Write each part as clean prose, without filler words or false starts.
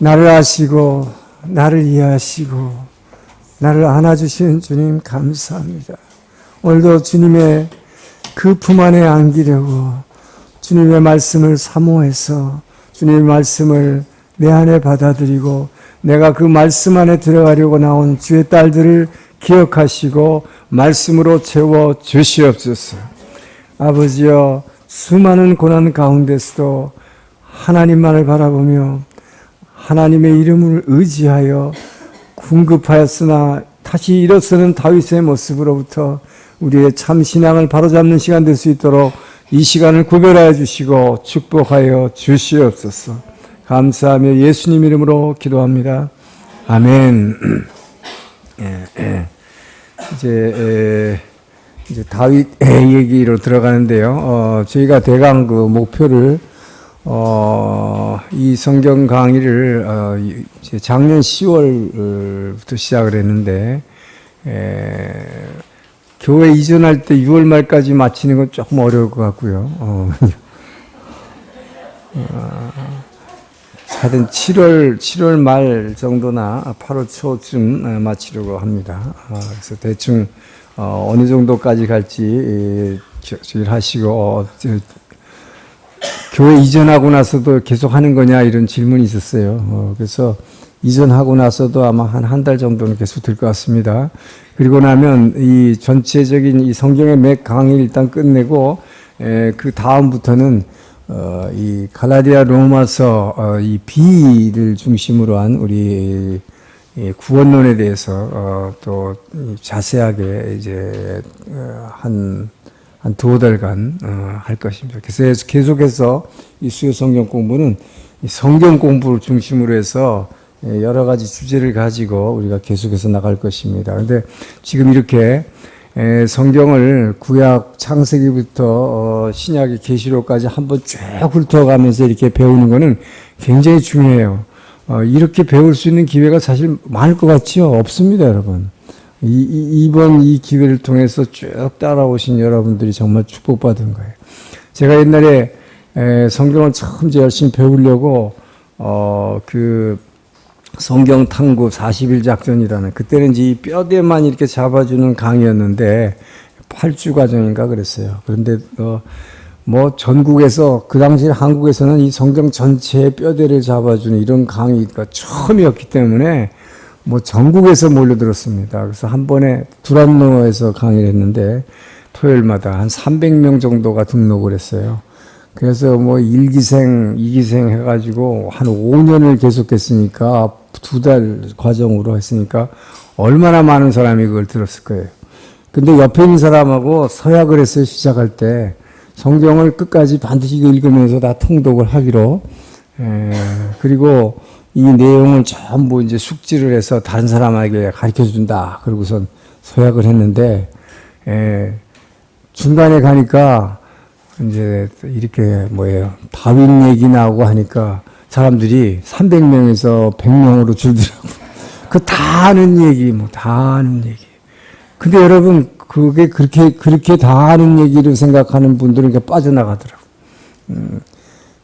나를 아시고 나를 이해하시고 나를 안아주시는 주님 감사합니다. 오늘도 주님의 그 품 안에 안기려고 주님의 말씀을 사모해서 주님의 말씀을 내 안에 받아들이고 내가 그 말씀 안에 들어가려고 나온 주의 딸들을 기억하시고 말씀으로 채워 주시옵소서. 아버지여, 수많은 고난 가운데서도 하나님만을 바라보며 하나님의 이름을 의지하여 궁급하였으나 다시 일어서는 다윗의 모습으로부터 우리의 참 신앙을 바로잡는 시간 될 수 있도록 이 시간을 구별하여 주시고 축복하여 주시옵소서. 감사하며 예수님 이름으로 기도합니다. 아멘. 이제 다윗 얘기로 들어가는데요. 저희가 대강 그 목표를 이 성경 강의를 작년 10월부터 시작을 했는데 교회 이전할 때 6월 말까지 마치는 건 조금 어려울 것 같고요. 하여튼 7월 말 정도나 8월 초쯤 마치려고 합니다. 그래서 대충 어느 정도까지 갈지 하시고 교회 이전하고 나서도 계속 하는 거냐 이런 질문이 있었어요. 그래서 이전하고 나서도 아마 한 달 정도는 계속 될 것 같습니다. 그리고 나면 이 전체적인 이 성경의 몇 강의를 일단 끝내고 그 다음부터는 이 갈라디아 로마서 이 B를 중심으로 한 우리 구원론에 대해서 또 자세하게 이제 한 두어 달간 할 것입니다. 그래서 계속해서 이 수요 성경 공부는 이 성경 공부를 중심으로 해서 여러 가지 주제를 가지고 우리가 계속해서 나갈 것입니다. 그런데 지금 이렇게 성경을 구약 창세기부터 신약의 계시록까지 한번 쭉 훑어가면서 이렇게 배우는 것은 굉장히 중요해요. 이렇게 배울 수 있는 기회가 사실 많을 것 같지요? 없습니다, 여러분. 이번 이 기회를 통해서 쭉 따라오신 여러분들이 정말 축복받은 거예요. 제가 옛날에 성경을 참 이제 열심히 배우려고 그 성경 탐구 40일 작전이라는, 그때는 이제 이 뼈대만 이렇게 잡아주는 강의였는데 8주 과정인가 그랬어요. 그런데 뭐 전국에서, 그 당시 한국에서는 이 성경 전체의 뼈대를 잡아주는 이런 강의가 처음이었기 때문에 뭐 전국에서 몰려들었습니다. 그래서 한 번에 두란노에서 강의를 했는데 토요일마다 한 300명 정도가 등록을 했어요. 그래서 뭐 1기생, 2기생 해가지고 한 5년을 계속했으니까, 2달 과정으로 했으니까 얼마나 많은 사람이 그걸 들었을 거예요. 근데 옆에 있는 사람하고 서약을 했어요. 시작할 때 성경을 끝까지 반드시 읽으면서 다 통독을 하기로. 그리고 이 내용을 전부 이제 숙지를 해서 다른 사람에게 가르쳐 준다. 그러고선 서약을 했는데, 중간에 가니까 이제 이렇게 다윗 얘기 나오고 하니까 사람들이 300명에서 100명으로 줄더라고. 그 다 아는 얘기, 다 아는 얘기. 근데 여러분, 그게 그렇게 다 아는 얘기를 생각하는 분들은 이렇게 빠져나가더라고.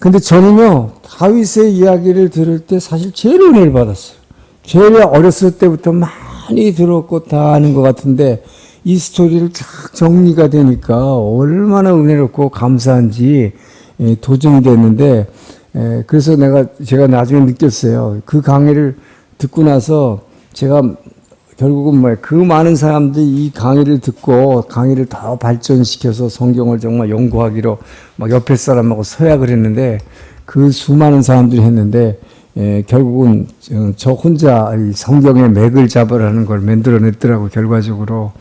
근데 저는요, 다윗의 이야기를 들을 때 사실 제일 은혜를 받았어요. 제일 어렸을 때부터 많이 들었고 다 아는 것 같은데, 이 스토리를 쫙 정리가 되니까 얼마나 은혜롭고 감사한지 도전이 됐는데, 그래서 제가 나중에 느꼈어요. 그 강의를 듣고 나서 제가 결국은 그 많은 사람들이 이 강의를 듣고 강의를 더 발전시켜서 성경을 정말 연구하기로 막 옆에 사람하고 서약을 했는데, 그 수많은 사람들이 했는데, 결국은 저 혼자 이 성경의 맥을 잡으라는 걸 만들어냈더라고, 결과적으로.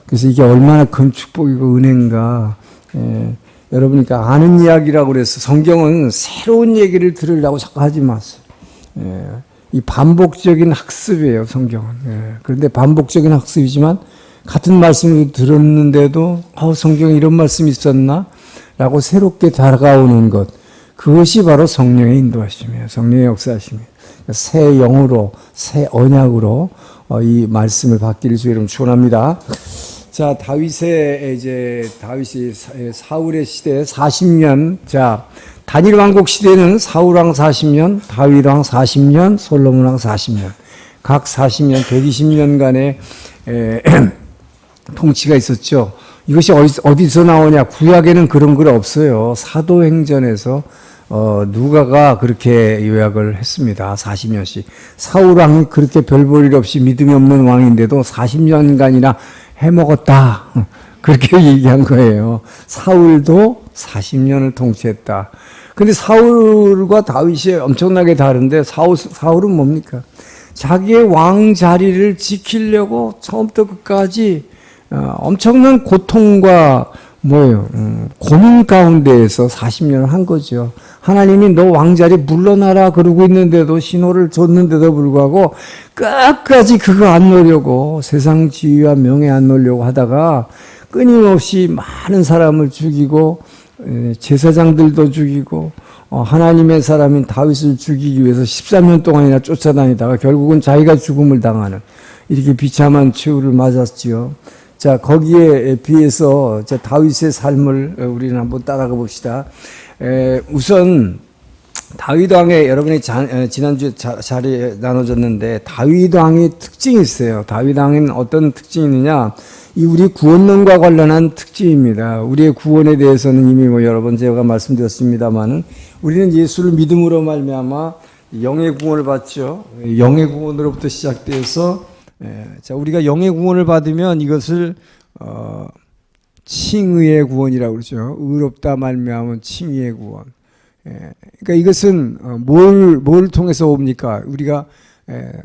그래서 이게 얼마나 큰 축복이고 은혜인가. 여러분, 그러니까 아는 이야기라고 그래서 성경은 새로운 얘기를 들으려고 자꾸 하지 마세요. 이 반복적인 학습이에요, 성경은. 그런데 반복적인 학습이지만 같은 말씀을 들었는데도 성경에 이런 말씀이 있었나? 라고 새롭게 다가오는 것. 그것이 바로 성령의 인도하심이에요. 성령의 역사하심이에요. 새 영으로, 새 언약으로 이 말씀을 받기를 주의 이름 축원합니다. 자, 다윗이 사울의 시대에 40년, 단일 왕국 시대는 사울왕 40년, 다윗왕 40년, 솔로몬왕 40년, 각 40년, 120년간의 통치가 있었죠. 이것이 어디서 나오냐? 구약에는 그런 글 없어요. 사도행전에서 누가가 그렇게 요약을 했습니다. 40년씩. 사울왕이 그렇게 별 볼 일 없이 믿음이 없는 왕인데도 40년간이나 해먹었다. 그렇게 얘기한 거예요. 사울도 40년을 통치했다. 근데 사울과 다윗이 엄청나게 다른데 사울은 뭡니까? 자기의 왕 자리를 지키려고 처음부터 끝까지 엄청난 고통과 고민 가운데에서 40년을 한 거죠. 하나님이 너 왕자리 물러나라 그러고 있는데도 신호를 줬는데도 불구하고 끝까지 그거 안 놓으려고 세상 지위와 명예 안 놓으려고 하다가 끊임없이 많은 사람을 죽이고 제사장들도 죽이고 하나님의 사람인 다윗을 죽이기 위해서 13년 동안이나 쫓아다니다가 결국은 자기가 죽음을 당하는 이렇게 비참한 최후를 맞았지요. 자, 거기에 비해서 다윗의 삶을 우리는 한번 따라가 봅시다. 우선 다윗 왕의 여러분이 지난주에 자리에 나눠졌는데 다윗 왕의 특징이 있어요. 다윗 왕은 어떤 특징이 있느냐? 이 우리 구원론과 관련한 특징입니다. 우리의 구원에 대해서는 이미 여러 번 제가 말씀드렸습니다만은 우리는 예수를 믿음으로 말미암아 영의 구원을 받죠. 영의 구원으로부터 시작돼서 자, 우리가 영의 구원을 받으면 이것을 칭의의 구원이라고 그러죠. 의롭다 말미암은 칭의의 구원. 그러니까 이것은 뭘 통해서 옵니까? 우리가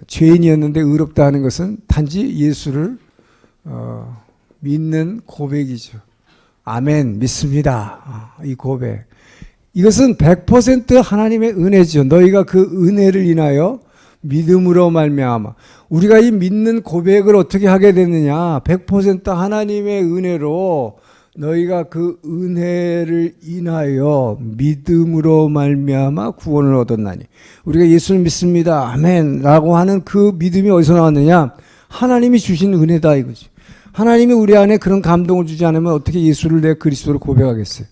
죄인이었는데 의롭다 하는 것은 단지 예수를 믿는 고백이죠. 아멘, 믿습니다. 이 고백. 이것은 100% 하나님의 은혜죠. 너희가 그 은혜를 인하여 믿음으로 말미암아. 우리가 이 믿는 고백을 어떻게 하게 됐느냐? 100% 하나님의 은혜로 너희가 그 은혜를 인하여 믿음으로 말미암아 구원을 얻었나니. 우리가 예수를 믿습니다. 아멘라고 하는 그 믿음이 어디서 나왔느냐? 하나님이 주신 은혜다 이거지. 하나님이 우리 안에 그런 감동을 주지 않으면 어떻게 예수를 내 그리스도로 고백하겠어요?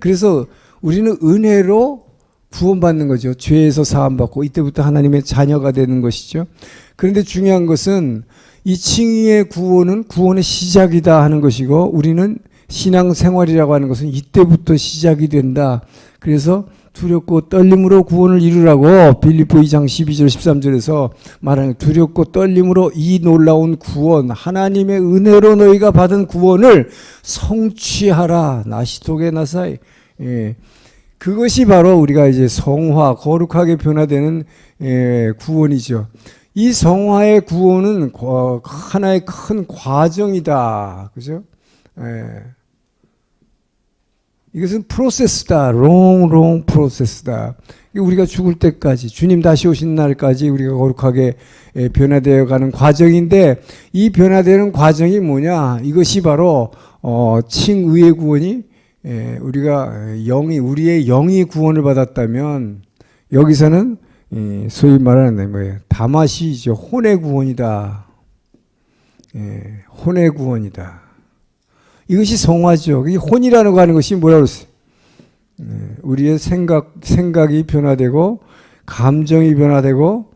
그래서 우리는 은혜로 구원받는 거죠. 죄에서 사함받고 이때부터 하나님의 자녀가 되는 것이죠. 그런데 중요한 것은 이 칭의의 구원은 구원의 시작이다 하는 것이고 우리는 신앙생활이라고 하는 것은 이때부터 시작이 된다. 그래서 두렵고 떨림으로 구원을 이루라고 빌립보 2장 12절 13절에서 말하는 두렵고 떨림으로 이 놀라운 구원 하나님의 은혜로 너희가 받은 구원을 성취하라. 나시도게 나사이. 그것이 바로 우리가 이제 성화, 거룩하게 변화되는 구원이죠. 이 성화의 구원은 하나의 큰 과정이다. 그죠? 이것은 프로세스다. 롱 프로세스다. 우리가 죽을 때까지, 주님 다시 오신 날까지 우리가 거룩하게 변화되어 가는 과정인데 이 변화되는 과정이 뭐냐? 이것이 바로 칭의의 구원이 우리가 우리의 영이 구원을 받았다면 여기서는 소위 말하는 뭐예요? 다마시죠. 혼의 구원이다. 혼의 구원이다. 이것이 성화죠. 이 혼이라는 거 하는 것이 뭐라고 그랬어요? 우리의 생각이 변화되고 감정이 변화되고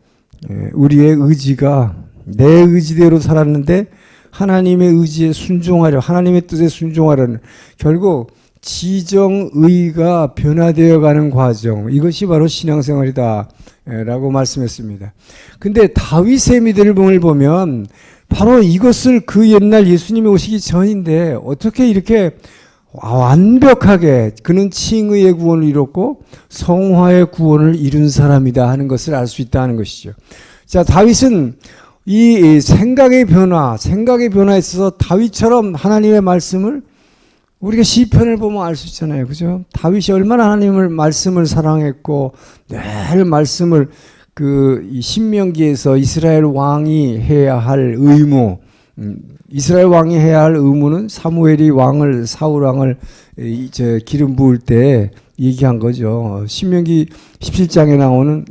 우리의 의지가 내 의지대로 살았는데 하나님의 의지에 순종하려 하나님의 뜻에 순종하려는 결국 지정의가 변화되어 가는 과정 이것이 바로 신앙생활이다 라고 말씀했습니다. 근데 다윗의 믿음을 보면 바로 이것을 그 옛날 예수님이 오시기 전인데 어떻게 이렇게 완벽하게 그는 칭의의 구원을 이뤘고 성화의 구원을 이룬 사람이다 하는 것을 알 수 있다 하는 것이죠. 자, 다윗은 이 생각의 변화에 있어서 다윗처럼 하나님의 말씀을 우리가 시편을 보면 알 수 있잖아요. 그죠? 다윗이 얼마나 하나님을 말씀을 사랑했고 늘 말씀을 이 신명기에서 이스라엘 왕이 해야 할 의무, 이스라엘 왕이 해야 할 의무는 사무엘이 사울 왕을 이제 기름 부을 때 얘기한 거죠. 신명기 17장에 나오는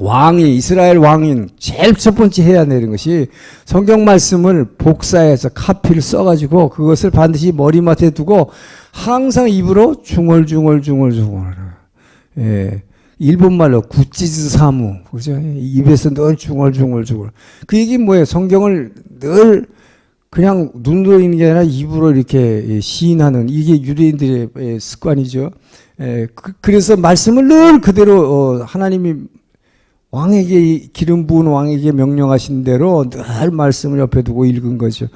이스라엘 왕인 제일 첫 번째 해야 되는 것이 성경 말씀을 복사해서 카피를 써가지고 그것을 반드시 머리맡에 두고 항상 입으로 중얼중얼. 예. 일본말로 구찌즈 사무. 그죠? 입에서 늘 중얼중얼. 그 얘기 뭐예요? 성경을 늘 그냥 눈으로 읽는 게 아니라 입으로 이렇게 시인하는 이게 유대인들의 습관이죠. 그래서 말씀을 늘 그대로 하나님이 왕에게 기름 부은 왕에게 명령하신 대로 늘 말씀을 옆에 두고 읽은 거죠.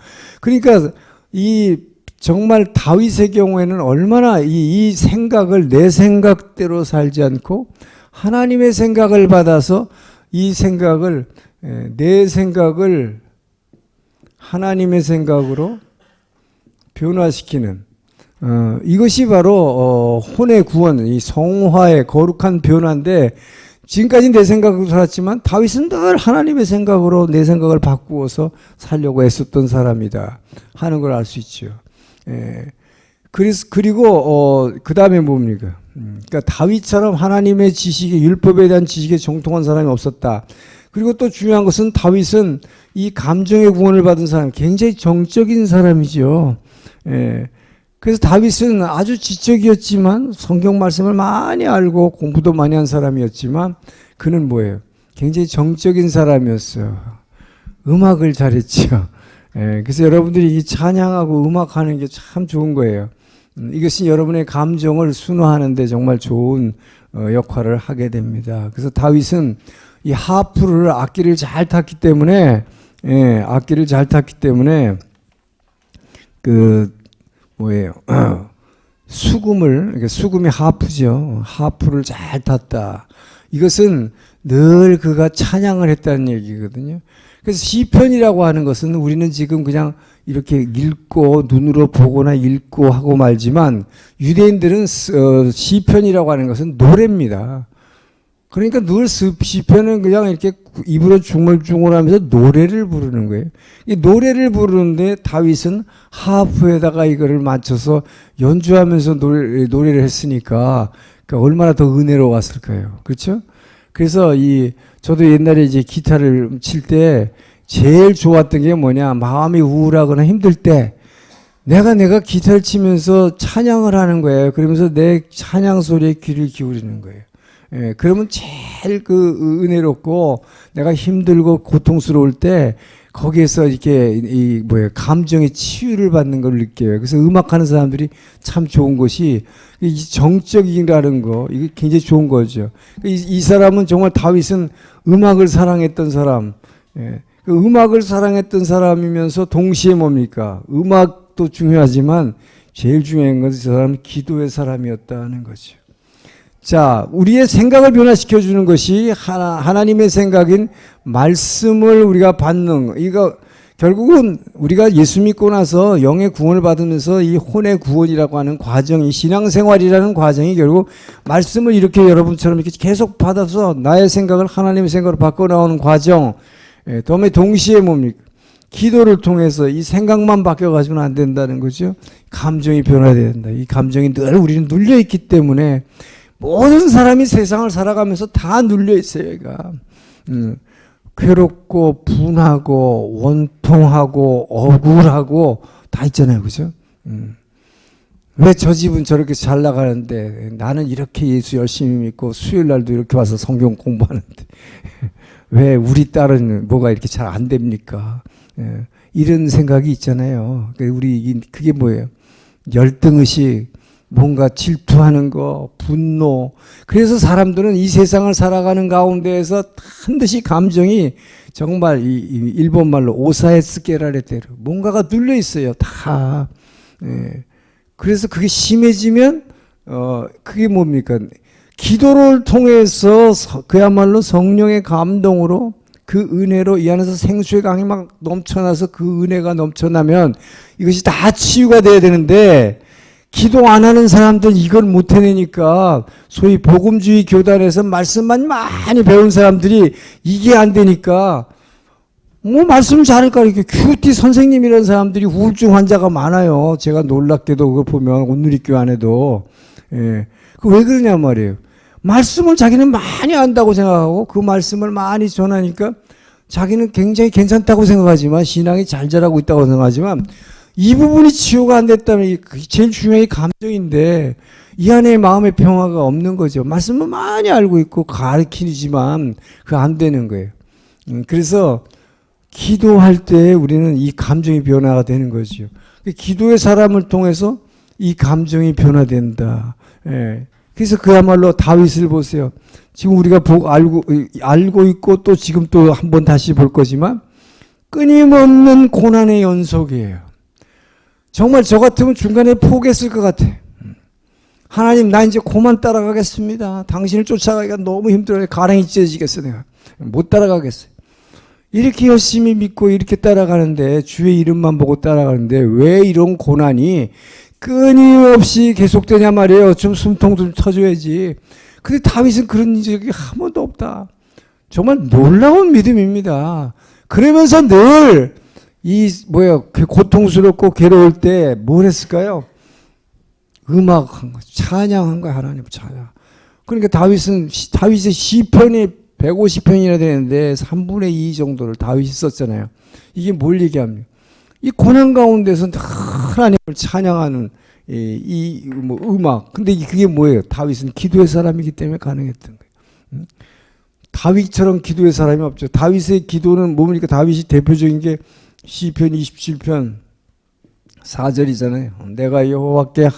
그러니까 이 정말 다윗의 경우에는 얼마나 이 생각을 내 생각대로 살지 않고 하나님의 생각을 받아서 이 생각을 내 생각을 하나님의 생각으로 변화시키는 이것이 바로 혼의 구원, 이 성화의 거룩한 변화인데 지금까지 내 생각으로 살았지만 다윗은 늘 하나님의 생각으로 내 생각을 바꾸어서 살려고 애썼던 사람이다 하는 걸 알 수 있죠. 그리고 그 다음에 뭡니까? 그러니까 다윗처럼 하나님의 지식에 율법에 대한 지식에 정통한 사람이 없었다. 그리고 또 중요한 것은 다윗은 이 감정의 구원을 받은 사람, 굉장히 정적인 사람이죠. 그래서 다윗은 아주 지적이었지만 성경 말씀을 많이 알고 공부도 많이 한 사람이었지만 그는 뭐예요? 굉장히 정적인 사람이었어요. 음악을 잘했죠. 그래서 여러분들이 이 찬양하고 음악하는 게 참 좋은 거예요. 이것이 여러분의 감정을 순화하는 데 정말 좋은 역할을 하게 됩니다. 그래서 다윗은 이 하프를 악기를 잘 탔기 때문에 그 뭐예요? 수금이 하프죠. 하프를 잘 탔다. 이것은 늘 그가 찬양을 했다는 얘기거든요. 그래서 시편이라고 하는 것은 우리는 지금 그냥 이렇게 읽고 눈으로 보거나 읽고 하고 말지만 유대인들은 시편이라고 하는 것은 노래입니다. 그러니까 늘 시편은 그냥 이렇게 입으로 중얼중얼하면서 노래를 부르는 거예요. 이 노래를 부르는데 다윗은 하프에다가 이거를 맞춰서 연주하면서 노래를 했으니까 그러니까 얼마나 더 은혜로웠을까요? 그렇죠? 그래서 저도 옛날에 이제 기타를 칠 때 제일 좋았던 게 뭐냐, 마음이 우울하거나 힘들 때 내가 기타를 치면서 찬양을 하는 거예요. 그러면서 내 찬양 소리에 귀를 기울이는 거예요. 그러면 제일 은혜롭고 내가 힘들고 고통스러울 때 거기에서 이렇게 감정의 치유를 받는 걸 느껴요. 그래서 음악하는 사람들이 참 좋은 것이 이 정적이라는 거, 이게 굉장히 좋은 거죠. 이 사람은 정말 다윗은 음악을 사랑했던 사람, 그 음악을 사랑했던 사람이면서 동시에 뭡니까? 음악도 중요하지만 제일 중요한 것은 저 사람은 기도의 사람이었다는 거죠. 자, 우리의 생각을 변화시켜주는 것이 하나님의 생각인 말씀을 우리가 받는, 이거 결국은 우리가 예수 믿고 나서 영의 구원을 받으면서 이 혼의 구원이라고 하는 과정이, 신앙생활이라는 과정이 결국 말씀을 이렇게 여러분처럼 이렇게 계속 받아서 나의 생각을 하나님의 생각으로 바꿔 나오는 과정, 다음에 동시에 뭡니까? 기도를 통해서 이 생각만 바뀌어가지고는 안 된다는 거죠. 감정이 변화돼야 된다. 이 감정이 늘 우리는 눌려있기 때문에 모든 사람이 세상을 살아가면서 다 눌려있어요. 얘가. 괴롭고 분하고 원통하고 억울하고 다 있잖아요. 그죠? 왜 저 집은 저렇게 잘 나가는데 나는 이렇게 예수 열심히 믿고 수요일 날도 이렇게 와서 성경 공부하는데 왜 우리 딸은 뭐가 이렇게 잘 안 됩니까? 이런 생각이 있잖아요. 그게 뭐예요? 열등의식, 뭔가 질투하는 거, 분노. 그래서 사람들은 이 세상을 살아가는 가운데에서 반드시 감정이 정말 일본 말로 오사에스케라레테로 뭔가가 눌려 있어요. 다. 그래서 그게 심해지면 그게 뭡니까? 기도를 통해서 그야말로 성령의 감동으로 그 은혜로 이 안에서 생수의 강이 막 넘쳐나서 그 은혜가 넘쳐나면 이것이 다 치유가 돼야 되는데 기도 안 하는 사람들은 이걸 못 해내니까 소위 복음주의 교단에서 말씀만 많이 배운 사람들이 이게 안 되니까 뭐 말씀 잘할까 이렇게 큐티 선생님이라는 사람들이 우울증 환자가 많아요. 제가 놀랍게도 그걸 보면 온누리교회 안에도 그 왜 그러냐 말이에요. 말씀을 자기는 많이 안다고 생각하고 그 말씀을 많이 전하니까 자기는 굉장히 괜찮다고 생각하지만 신앙이 잘 자라고 있다고 생각하지만 이 부분이 치유가 안 됐다면 제일 중요한 이 감정인데 이 안에 마음의 평화가 없는 거죠. 말씀은 많이 알고 있고 가르치지만 그거 안 되는 거예요. 그래서 기도할 때 우리는 이 감정이 변화가 되는 거죠. 기도의 사람을 통해서 이 감정이 변화된다. 예. 그래서 그야말로 다윗을 보세요. 지금 우리가 알고 있고 또 지금 또 한번 다시 볼 거지만 끊임없는 고난의 연속이에요. 정말 저 같으면 중간에 포기했을 것 같아. 하나님, 나 이제 그만 따라가겠습니다. 당신을 쫓아가기가 너무 힘들어요. 가랑이 찢어지겠어 내가. 못 따라가겠어요. 이렇게 열심히 믿고 이렇게 따라가는데, 주의 이름만 보고 따라가는데 왜 이런 고난이 끊임없이 계속되냐 말이에요. 좀 숨통 좀 터줘야지. 근데 다윗은 그런 적이 한 번도 없다. 정말 놀라운 믿음입니다. 그러면서 늘 고통스럽고 괴로울 때 뭘 했을까요? 음악한 거, 찬양한 거야, 하나님 찬양. 그러니까 다윗의 시편이 150편이나 되는데 3분의 2 정도를 다윗이 썼잖아요. 이게 뭘 얘기합니까? 이 고난 가운데서 하나님을 찬양하는 음악. 근데 그게 뭐예요? 다윗은 기도의 사람이기 때문에 가능했던 거예요. 다윗처럼 기도의 사람이 없죠. 다윗의 기도는 뭡니까? 다윗이 대표적인 게 시편 27편 4절이잖아요. 내가 여호와께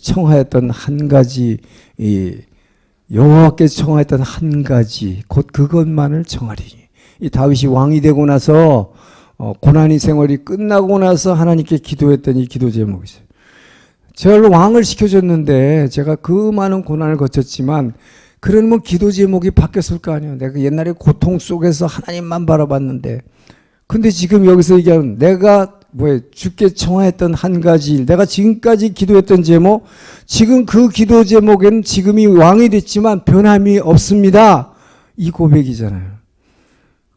청하였던 한 가지, 여호와께 청하였던 한 가지, 곧 그것만을 청하리니. 이 다윗이 왕이 되고 나서 고난의 생활이 끝나고 나서 하나님께 기도했던 이 기도 제목이 있어요. 저를 왕을 시켜줬는데 제가 그 많은 고난을 거쳤지만 그러면 기도 제목이 바뀌었을 거 아니에요. 내가 옛날에 고통 속에서 하나님만 바라봤는데, 근데 지금 여기서 얘기하는 내가 주께 청하였던 한 가지 일, 내가 지금까지 기도했던 제목, 지금 그 기도 제목에는 지금이 왕이 됐지만 변함이 없습니다. 이 고백이잖아요.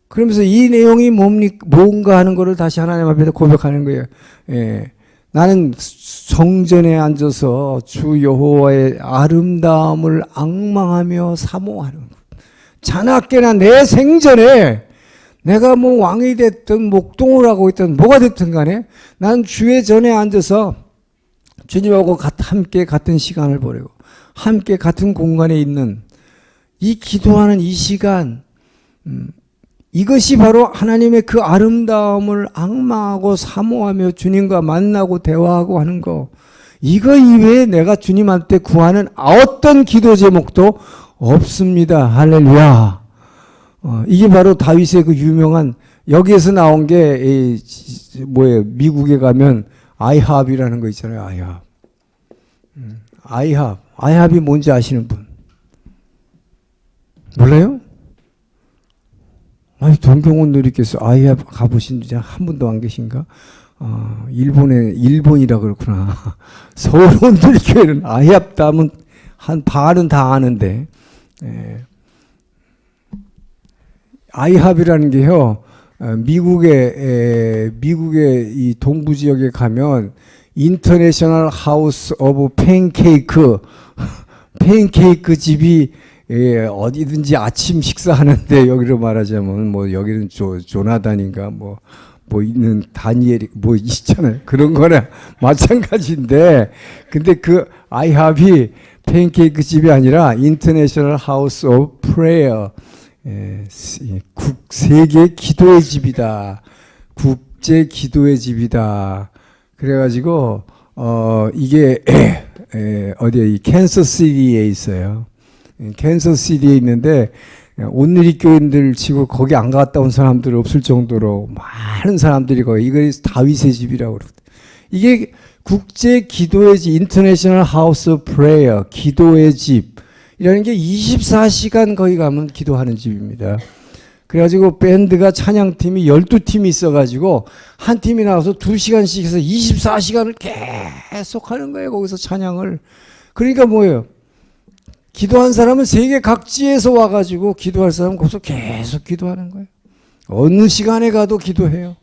그러면서 이 내용이 뭔가 하는 거를 다시 하나님 앞에서 고백하는 거예요. 예. 나는 성전에 앉아서 주 여호와의 아름다움을 앙망하며 사모하는 것. 자나깨나 내 생전에 내가 왕이 됐든 목동을 하고 있든 뭐가 됐든 간에 난 주의 전에 앉아서 주님하고 함께 같은 시간을 보내고 함께 같은 공간에 있는 이 기도하는 이 시간, 이것이 바로 하나님의 그 아름다움을 앙망하고 사모하며 주님과 만나고 대화하고 하는 거. 이거 이외에 내가 주님한테 구하는 어떤 기도 제목도 없습니다. 할렐루야. 이게 바로 다윗의 그 유명한, 여기에서 나온 게 미국에 가면 아이합이라는 거 있잖아요. 아이합이 뭔지 아시는 분? 몰라요? 아니, 동경원 누리께서 아이합 가보신 분 한 분도 안 계신가? 일본이라 그렇구나. 서울 온누리교회는 아이합 다면 한 반은 다 아는데, 아이합이라는 게요, 미국의 이 동부 지역에 가면 인터내셔널 하우스 오브 팬케이크 집이 어디든지 아침 식사하는데, 여기로 말하자면 여기는 조나단인가 있는 다니엘이 있잖아요. 그런 거나 마찬가지인데, 근데 그 아이합이 팬케이크 집이 아니라 인터내셔널 하우스 오브 프레이어, 세계 기도의 집이다. 국제 기도의 집이다. 그래가지고 이게 어디에 이 캔서시티에 있어요. 캔서시티에 있는데 온누리 교인들 치고 거기 안 갔다 온 사람들 없을 정도로 많은 사람들이 거기, 이거 다윗의 집이라고 그러거든요. 이게 국제 기도의 집, 인터내셔널 하우스 오브 프레이어, 기도의 집 이라는 게 24시간 거기 가면 기도하는 집입니다. 그래가지고 밴드가 찬양팀이 12팀이 있어가지고 한 팀이 나와서 2시간씩 해서 24시간을 계속 하는 거예요. 거기서 찬양을. 그러니까 뭐예요? 기도한 사람은 세계 각지에서 와가지고 기도할 사람은 거기서 계속 기도하는 거예요. 어느 시간에 가도 기도해요.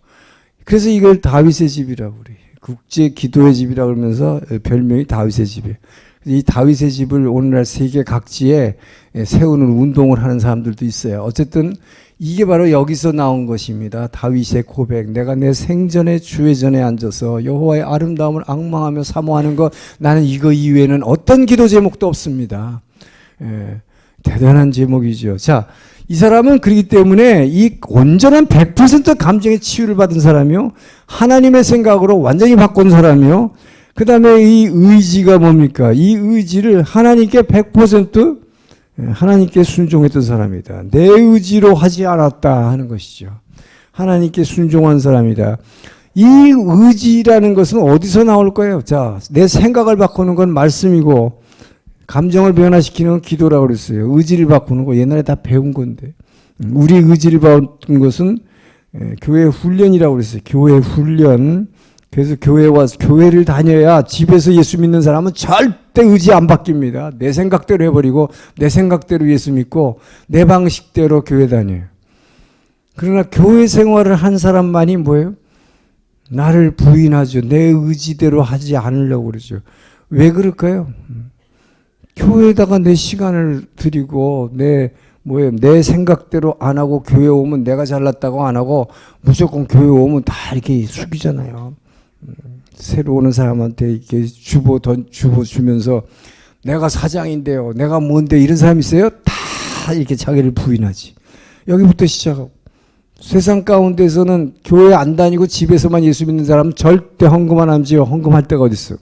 그래서 이걸 다윗의 집이라고 그래요. 국제 기도의 집이라고 그러면서 별명이 다윗의 집이에요. 이 다윗의 집을 오늘날 세계 각지에 세우는 운동을 하는 사람들도 있어요. 어쨌든 이게 바로 여기서 나온 것입니다. 다윗의 고백. 내가 내 생전에 주의 전에 앉아서 여호와의 아름다움을 앙망하며 사모하는 것, 나는 이거 이외에는 어떤 기도 제목도 없습니다. 대단한 제목이죠. 자, 이 사람은 그렇기 때문에 이 온전한 100% 감정의 치유를 받은 사람이요, 하나님의 생각으로 완전히 바꾼 사람이요, 그 다음에 이 의지가 뭡니까? 이 의지를 하나님께 100% 하나님께 순종했던 사람이다. 내 의지로 하지 않았다 하는 것이죠. 하나님께 순종한 사람이다. 이 의지라는 것은 어디서 나올 거예요? 자, 내 생각을 바꾸는 건 말씀이고, 감정을 변화시키는 건 기도라고 그랬어요. 의지를 바꾸는 거 옛날에 다 배운 건데, 우리 의지를 바꾸는 것은 교회 훈련이라고 그랬어요. 교회 훈련. 그래서 교회에 와서 교회를 다녀야, 집에서 예수 믿는 사람은 절대 의지 안 바뀝니다. 내 생각대로 해버리고 내 생각대로 예수 믿고 내 방식대로 교회 다녀요. 그러나 교회 생활을 한 사람만이 뭐예요? 나를 부인하죠. 내 의지대로 하지 않으려고 그러죠. 왜 그럴까요? 교회에다가 내 시간을 들이고 내 생각대로 안 하고 교회 오면 내가 잘났다고 안 하고 무조건 교회 오면 다 이렇게 숙이잖아요. 새로 오는 사람한테 이렇게 주보 주면서 내가 사장인데요, 내가 뭔데, 이런 사람 있어요? 다 이렇게 자기를 부인하지. 여기부터 시작하고, 세상 가운데서는 교회 안 다니고 집에서만 예수 믿는 사람은 절대 헌금 안 하지요. 헌금할 데가 어디 있어?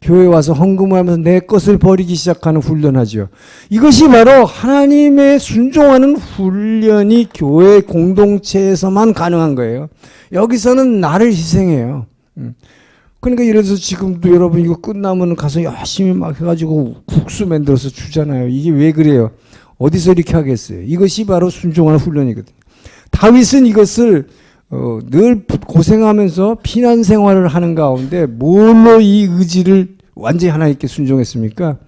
교회 와서 헌금을 하면서 내 것을 버리기 시작하는 훈련하죠. 이것이 바로 하나님의 순종하는 훈련이 교회 공동체에서만 가능한 거예요. 여기서는 나를 희생해요. 그러니까 예를 들어서 지금도 여러분 이거 끝나면 가서 열심히 막 해가지고 국수 만들어서 주잖아요. 이게 왜 그래요? 어디서 이렇게 하겠어요? 이것이 바로 순종하는 훈련이거든요. 다윗은 이것을 늘 고생하면서 피난 생활을 하는 가운데 뭘로 이 의지를 완전히 하나님께 순종했습니까?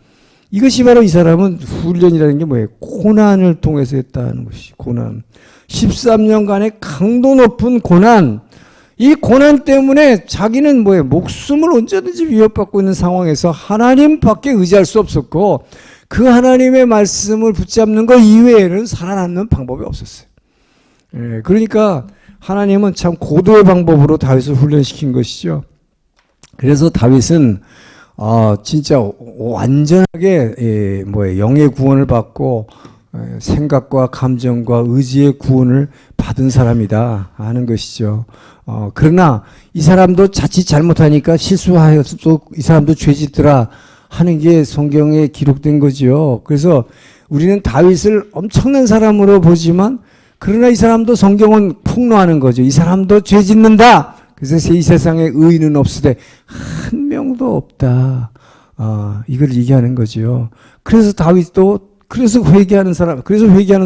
이것이 바로 이 사람은 훈련이라는 게 뭐예요? 고난을 통해서 했다는 것이. 고난. 13년간의 강도 높은 고난. 이 고난 때문에 자기는 뭐예요? 목숨을 언제든지 위협받고 있는 상황에서 하나님밖에 의지할 수 없었고, 그 하나님의 말씀을 붙잡는 것 이외에는 살아남는 방법이 없었어요. 그러니까 하나님은 참 고도의 방법으로 다윗을 훈련시킨 것이죠. 그래서 다윗은 진짜 완전하게 영의 구원을 받고 생각과 감정과 의지의 구원을 받은 사람이다 하는 것이죠. 그러나 이 사람도 자칫 잘못하니까 실수하여서 이 사람도 죄짓더라 하는 게 성경에 기록된 거죠. 그래서 우리는 다윗을 엄청난 사람으로 보지만, 그러나 이 사람도 성경은 폭로하는 거죠. 이 사람도 죄 짓는다. 그래서 이 세상에 의인은 없으되 한 명도 없다. 이걸 얘기하는 거죠. 그래서 다윗도 그래서 회개하는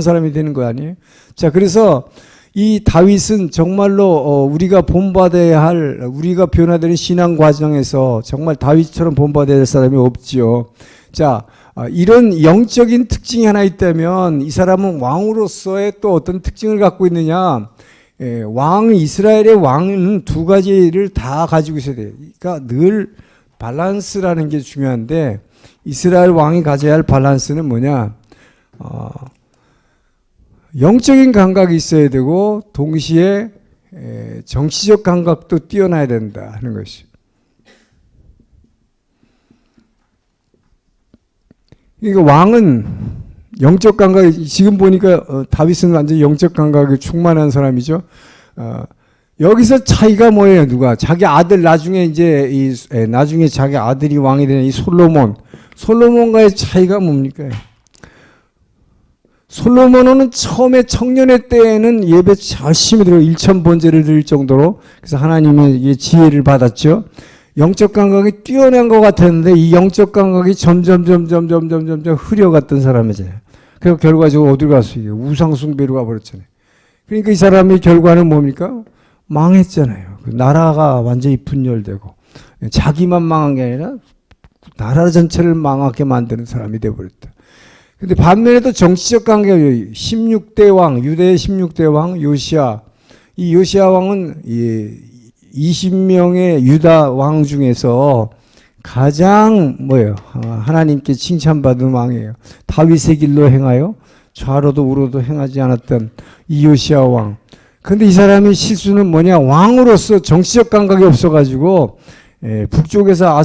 사람이 되는 거 아니에요? 자, 그래서 이 다윗은 정말로 우리가 본받아야 할, 우리가 변화되는 신앙 과정에서 정말 다윗처럼 본받아야 할 사람이 없지요. 자, 이런 영적인 특징이 하나 있다면 이 사람은 왕으로서의 또 어떤 특징을 갖고 있느냐? 이스라엘의 왕은 두 가지를 다 가지고 있어야 돼요. 그러니까 늘 밸런스라는 게 중요한데, 이스라엘 왕이 가져야 할 밸런스는 뭐냐? 영적인 감각이 있어야 되고 동시에 정치적 감각도 뛰어나야 된다 하는 것이. 그러니까 왕은 영적 감각이, 지금 보니까 다윗은 완전히 영적 감각이 충만한 사람이죠. 여기서 차이가 뭐예요? 누가? 자기 아들, 나중에 나중에 자기 아들이 왕이 되는 이 솔로몬과의 차이가 뭡니까? 솔로몬은 처음에 청년의 때에는 예배 열심히 드려 1000번제를 드릴 정도로, 그래서 하나님의 지혜를 받았죠. 영적 감각이 뛰어난 것 같았는데 이 영적 감각이 점점 흐려갔던 사람이잖아요. 그래서 결과적으로 어디로 갔어요? 우상숭배로 가버렸잖아요. 그러니까 이 사람의 결과는 뭡니까? 망했잖아요. 나라가 완전히 분열되고, 자기만 망한 게 아니라 나라 전체를 망하게 만드는 사람이 되어버렸다. 근데 반면에 또 정치적 관계가 16대 왕, 유대의 16대 왕 요시야. 이 요시야 왕은 20명의 유다 왕 중에서 가장 뭐예요? 하나님께 칭찬받은 왕이에요. 다윗의 길로 행하여 좌로도 우로도 행하지 않았던 이 요시야 왕. 근데 이 사람이 실수는 뭐냐? 왕으로서 정치적 감각이 없어가지고 북쪽에서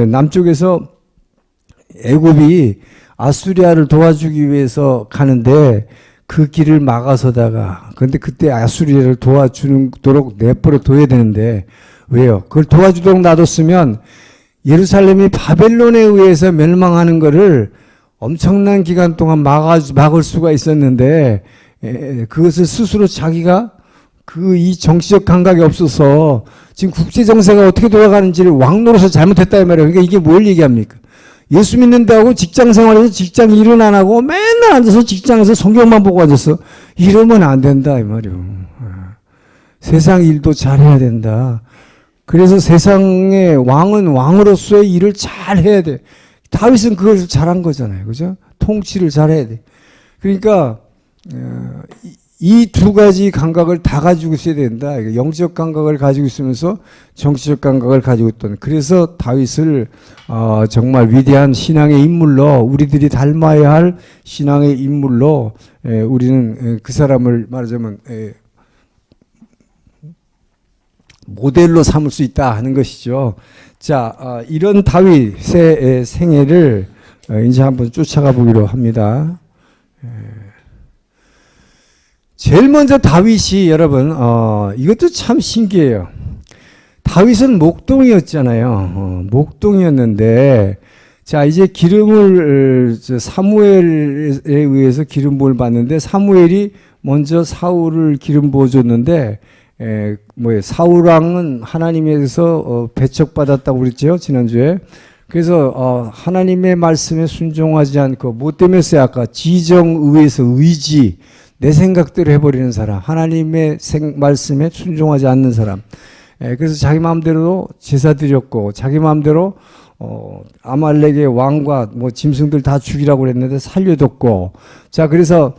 남쪽에서 애굽이 아수리아를 도와주기 위해서 가는데 그 길을 막아서다가, 근데 그때 아수리아를 도와주도록 내버려 둬야 되는데, 왜요? 그걸 도와주도록 놔뒀으면 예루살렘이 바벨론에 의해서 멸망하는 거를 엄청난 기간 동안 막을 수가 있었는데, 그것을 스스로 자기가 이 정치적 감각이 없어서 지금 국제 정세가 어떻게 돌아가는지를 왕노릇을 잘못했다 이 말이에요. 그러니까 이게 뭘 얘기합니까? 예수 믿는다고 직장 생활에서 직장 일은 안 하고 맨날 앉아서 직장에서 성경만 보고 앉았어. 이러면 안 된다 이 말이에요. 세상 일도 잘해야 된다. 그래서 세상의 왕은 왕으로서의 일을 잘해야 돼. 다윗은 그걸 잘한 거잖아요. 그죠? 통치를 잘해야 돼. 그러니까 이 두 가지 감각을 다 가지고 있어야 된다. 영적 감각을 가지고 있으면서 정치적 감각을 가지고 있던. 그래서 다윗을 정말 위대한 신앙의 인물로, 우리들이 닮아야 할 신앙의 인물로 우리는 그 사람을 말하자면 모델로 삼을 수 있다 하는 것이죠. 자, 이런 다윗의 생애를 이제 한번 쫓아가 보기로 합니다. 제일 먼저 다윗이 여러분 이것도 참 신기해요. 다윗은 목동이었잖아요. 목동이었는데 자 이제 기름을 사무엘에 의해서 기름 부음을 받는데 사무엘이 먼저 사울을 기름 부어줬는데 사울 왕은 하나님에서 배척받았다고 그랬죠 지난주에. 그래서 하나님의 말씀에 순종하지 않고 뭐 때문에요? 아까 지정의에서 의지 내 생각대로 해버리는 사람, 하나님의 말씀에 순종하지 않는 사람. 그래서 자기 마음대로 제사 드렸고 자기 마음대로 아말렉의 왕과 뭐 짐승들 다 죽이라고 그랬는데 살려뒀고. 자 그래서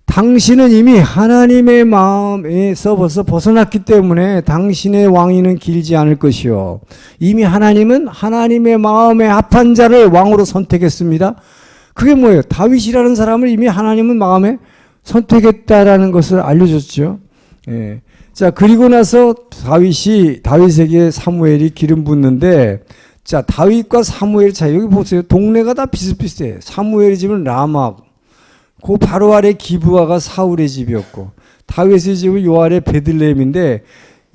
당신은 이미 하나님의 마음에서 벌써 벗어났기 때문에 당신의 왕위는 길지 않을 것이요. 이미 하나님은 하나님의 마음에 합한 자를 왕으로 선택했습니다. 그게 뭐예요? 다윗이라는 사람을 이미 하나님은 마음에 선택했다라는 것을 알려줬죠. 예. 자, 그리고 나서 다윗에게 사무엘이 기름 붓는데, 자, 다윗과 사무엘 차이, 여기 보세요. 동네가 다 비슷비슷해. 사무엘의 집은 라마, 그 바로 아래 기브아가 사울의 집이었고, 다윗의 집은 요 아래 베들레헴인데,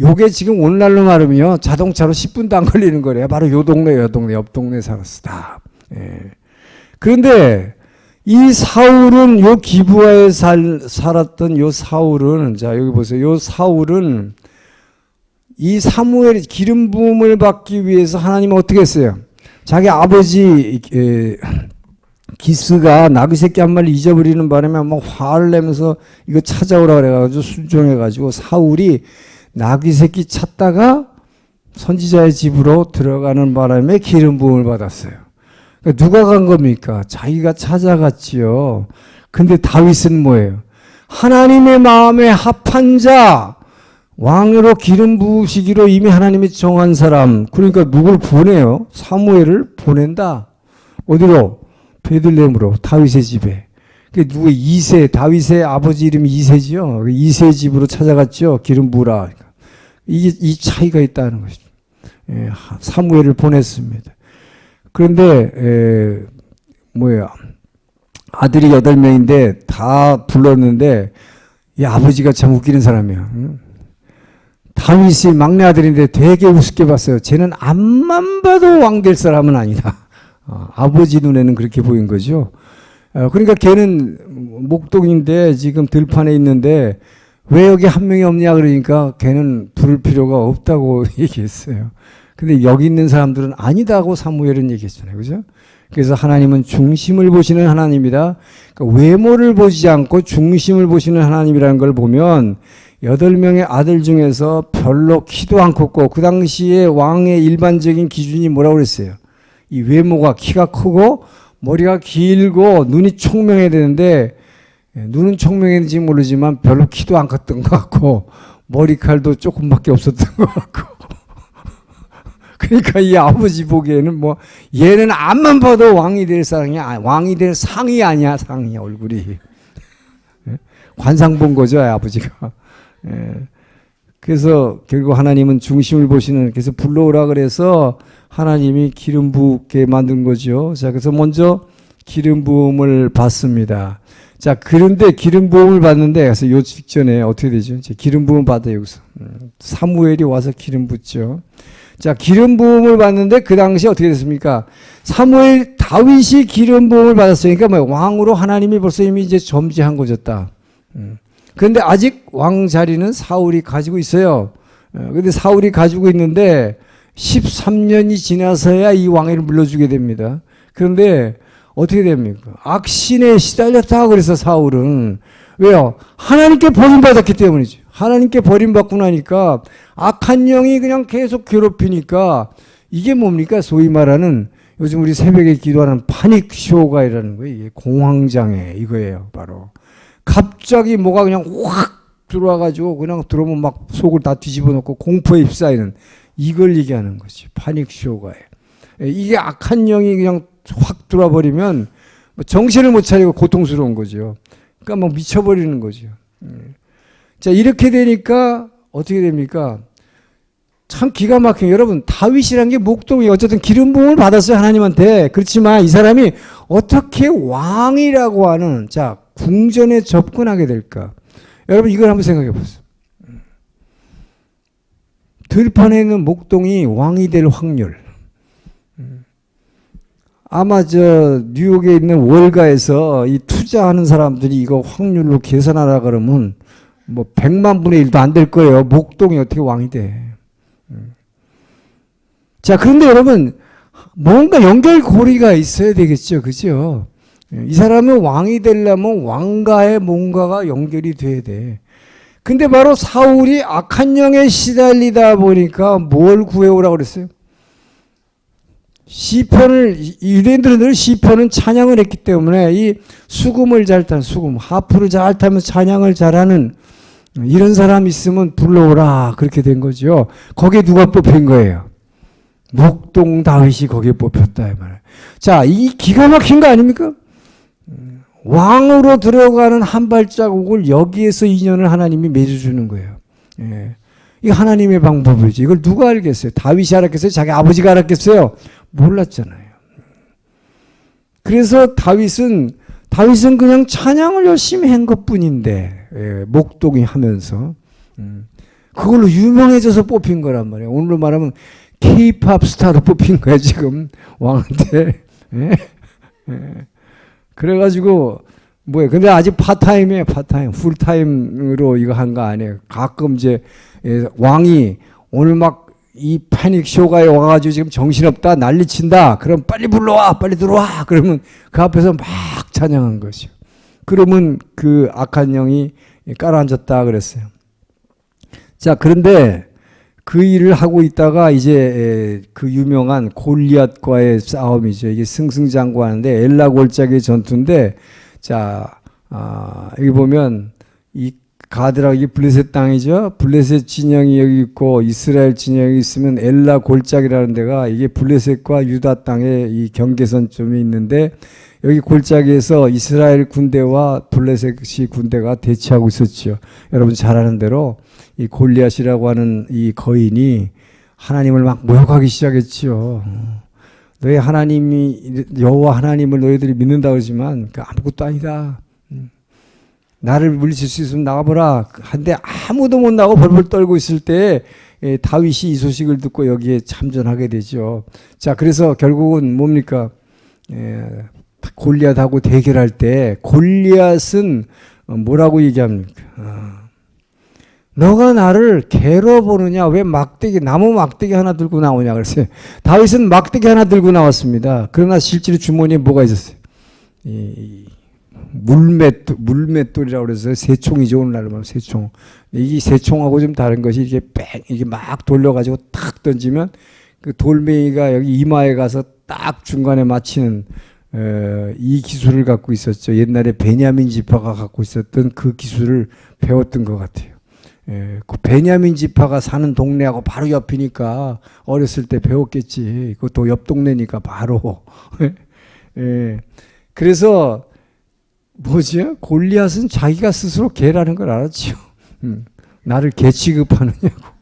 요게 지금 오늘날로 말하면 자동차로 10분도 안 걸리는 거래요. 바로 요 동네, 옆 동네 살았어. 다. 예. 그런데, 이 사울은 요 기브아에 살았던 요 사울은 자 여기 보세요. 요 사울은 이 사무엘이 기름 부음을 받기 위해서 하나님은 어떻게 했어요? 자기 아버지 기스가 나귀 새끼 한 마리 잊어버리는 바람에 막 화를 내면서 이거 찾아오라 그래가지고 순종해가지고 사울이 나귀 새끼 찾다가 선지자의 집으로 들어가는 바람에 기름 부음을 받았어요. 누가 간 겁니까? 자기가 찾아갔지요. 근데 다윗은 뭐예요? 하나님의 마음에 합한 자, 왕으로 기름 부으시기로 이미 하나님이 정한 사람. 그러니까 누굴 보내요? 사무엘을 보낸다. 어디로? 베들레헴으로, 다윗의 집에. 그게 누구 이세, 다윗의 아버지 이름이 이세지요. 이세 집으로 찾아갔죠. 기름 부으라. 이 차이가 있다는 것이죠. 예, 사무엘을 보냈습니다. 그런데 아들이 8명인데 다 불렀는데 이 아버지가 참 웃기는 사람이야. 다윗이 막내 아들인데 되게 우습게 봤어요. 쟤는 앞만 봐도 왕 될 사람은 아니다. 아버지 눈에는 그렇게 보인 거죠. 그러니까 걔는 목동인데 지금 들판에 있는데 왜 여기 한 명이 없냐 그러니까 걔는 부를 필요가 없다고 얘기했어요. 근데 여기 있는 사람들은 아니다고 사무엘은 얘기했잖아요. 그죠? 그래서 하나님은 중심을 보시는 하나님이다. 그러니까 외모를 보지 않고 중심을 보시는 하나님이라는 걸 보면 8명의 아들 중에서 별로 키도 안 컸고 그 당시에 왕의 일반적인 기준이 뭐라고 그랬어요? 이 외모가 키가 크고 머리가 길고 눈이 총명해야 되는데 눈은 총명했는지 모르지만 별로 키도 안 컸던 것 같고 머리칼도 조금밖에 없었던 것 같고 그러니까 이 아버지 보기에는 뭐 얘는 앞만 봐도 왕이 될 상이 왕이 될 상이 아니야, 상이 얼굴이. 관상 본 거죠, 아버지가. 그래서 결국 하나님은 중심을 보시는, 그래서 불러오라 그래서 하나님이 기름 부게 만든 거죠. 자, 그래서 먼저 기름 부음을 받습니다. 자, 그런데 기름 부음을 받는데, 그래서 요 직전에 어떻게 되죠? 이제 기름 부음 받아요, 여기서. 사무엘이 와서 기름 붓죠. 자, 기름 부음을 받는데 그 당시 어떻게 됐습니까? 사무엘, 다윗이 기름 부음을 받았으니까 뭐 왕으로 하나님이 벌써 이미 이제 점지한 거졌다. 그런데 아직 왕 자리는 사울이 가지고 있어요. 그런데 사울이 가지고 있는데 13년이 지나서야 이 왕위를 물려주게 됩니다. 그런데 어떻게 됩니까? 악신에 시달렸다 그래서 사울은. 왜요? 하나님께 버림받았기 때문이죠. 하나님께 버림받고 나니까 악한 영이 그냥 계속 괴롭히니까 이게 뭡니까? 소위 말하는 요즘 우리 새벽에 기도하는 파닉쇼가이라는 거예요. 이게 공황장애 이거예요. 바로. 갑자기 뭐가 그냥 확 들어와가지고 그냥 들어오면 막 속을 다 뒤집어 놓고 공포에 휩싸이는 이걸 얘기하는 거지. 파닉쇼가예요. 이게 악한 영이 그냥 확 들어와 버리면 정신을 못 차리고 고통스러운 거죠. 그러니까 막 미쳐버리는 거죠. 자, 이렇게 되니까 어떻게 됩니까? 참 기가 막힌, 여러분, 다윗이란 게 목동이 어쨌든 기름 부음을 받았어요, 하나님한테. 그렇지만 이 사람이 어떻게 왕이라고 하는, 자, 궁전에 접근하게 될까? 여러분, 이걸 한번 생각해 보세요. 들판에 있는 목동이 왕이 될 확률. 아마 뉴욕에 있는 월가에서 이 투자하는 사람들이 이거 확률로 계산하라 그러면 뭐 100만 분의 1도 안 될 거예요. 목동이 어떻게 왕이 돼. 자, 그런데 여러분, 뭔가 연결고리가 있어야 되겠죠. 그죠? 이 사람은 왕이 되려면 왕가에 뭔가가 연결이 돼야 돼. 근데 바로 사울이 악한 영에 시달리다 보니까 뭘 구해오라고 그랬어요? 시편을, 유대인들은 늘 시편은 찬양을 했기 때문에 이 수금을 잘 타는, 수금, 하프를 잘 타면서 찬양을 잘하는 이런 사람 있으면 불러오라. 그렇게 된 거죠. 거기에 누가 뽑힌 거예요? 목동 다윗이 거기에 뽑혔다. 이 말이에요. 자, 이 기가 막힌 거 아닙니까? 왕으로 들어가는 한 발자국을 여기에서 인연을 하나님이 맺어주는 거예요. 예. 이게 하나님의 방법이지. 이걸 누가 알겠어요? 다윗이 알았겠어요? 자기 아버지가 알았겠어요? 몰랐잖아요. 그래서 다윗은 그냥 찬양을 열심히 한 것뿐인데, 예, 목동이 하면서 그걸로 유명해져서 뽑힌 거란 말이에요. 오늘로 말하면 K-팝 스타로 뽑힌 거야 지금 왕한테. 예? 예. 그래가지고 뭐예요? 근데 아직 파타임이에요. 파타임, 풀타임으로 이거 한 거 아니에요. 가끔 이제 왕이 오늘 막 이 패닉 쇼가에 와가지고 지금 정신없다, 난리친다. 그럼 빨리 불러와, 빨리 들어와. 그러면 그 앞에서 막 찬양한 거죠. 그러면 그 악한 영이 깔아앉았다 그랬어요. 자, 그런데 그 일을 하고 있다가 이제 그 유명한 골리앗과의 싸움이죠. 이게 승승장구하는데 엘라 골짜기 전투인데, 자, 여기 보면 이 가드락, 이 블레셋 땅이죠. 블레셋 진영이 여기 있고 이스라엘 진영이 있으면 엘라 골짜기라는 데가 이게 블레셋과 유다 땅의 이 경계선점이 있는데, 여기 골짜기에서 이스라엘 군대와 블레셋이 군대가 대치하고 있었죠. 여러분 잘 아는 대로 이 골리앗이라고 하는 이 거인이 하나님을 막 모욕하기 시작했죠. 너희 하나님이, 여호와 하나님을 너희들이 믿는다 그러지만 그 아무것도 아니다. 나를 물리칠 수 있으면 나가보라. 한데 아무도 못 나가고 벌벌 떨고 있을 때 다윗이 이 소식을 듣고 여기에 참전하게 되죠. 자, 그래서 결국은 뭡니까? 골리앗하고 대결할 때 골리앗은 뭐라고 얘기합니까? 너가 나를 개로 보느냐? 왜 막대기, 나무 막대기 하나 들고 나오냐? 그랬어요. 다윗은 막대기 하나 들고 나왔습니다. 그러나 실제로 주머니에 뭐가 있었어요? 물맷돌이라고 그래서 새총이죠. 오늘날로 말하면 새총. 이 새총하고 좀 다른 것이 이게 막 돌려가지고 탁 던지면 그 돌멩이가 여기 이마에 가서 딱 중간에 맞히는 이 기술을 갖고 있었죠. 옛날에 베냐민 지파가 갖고 있었던 그 기술을 배웠던 것 같아요. 예, 그 베냐민 지파가 사는 동네하고 바로 옆이니까 어렸을 때 배웠겠지. 그것도 옆 동네니까 바로. 예, 그래서 뭐지? 골리앗은 자기가 스스로 개라는 걸 알았죠. 나를 개 취급하느냐고.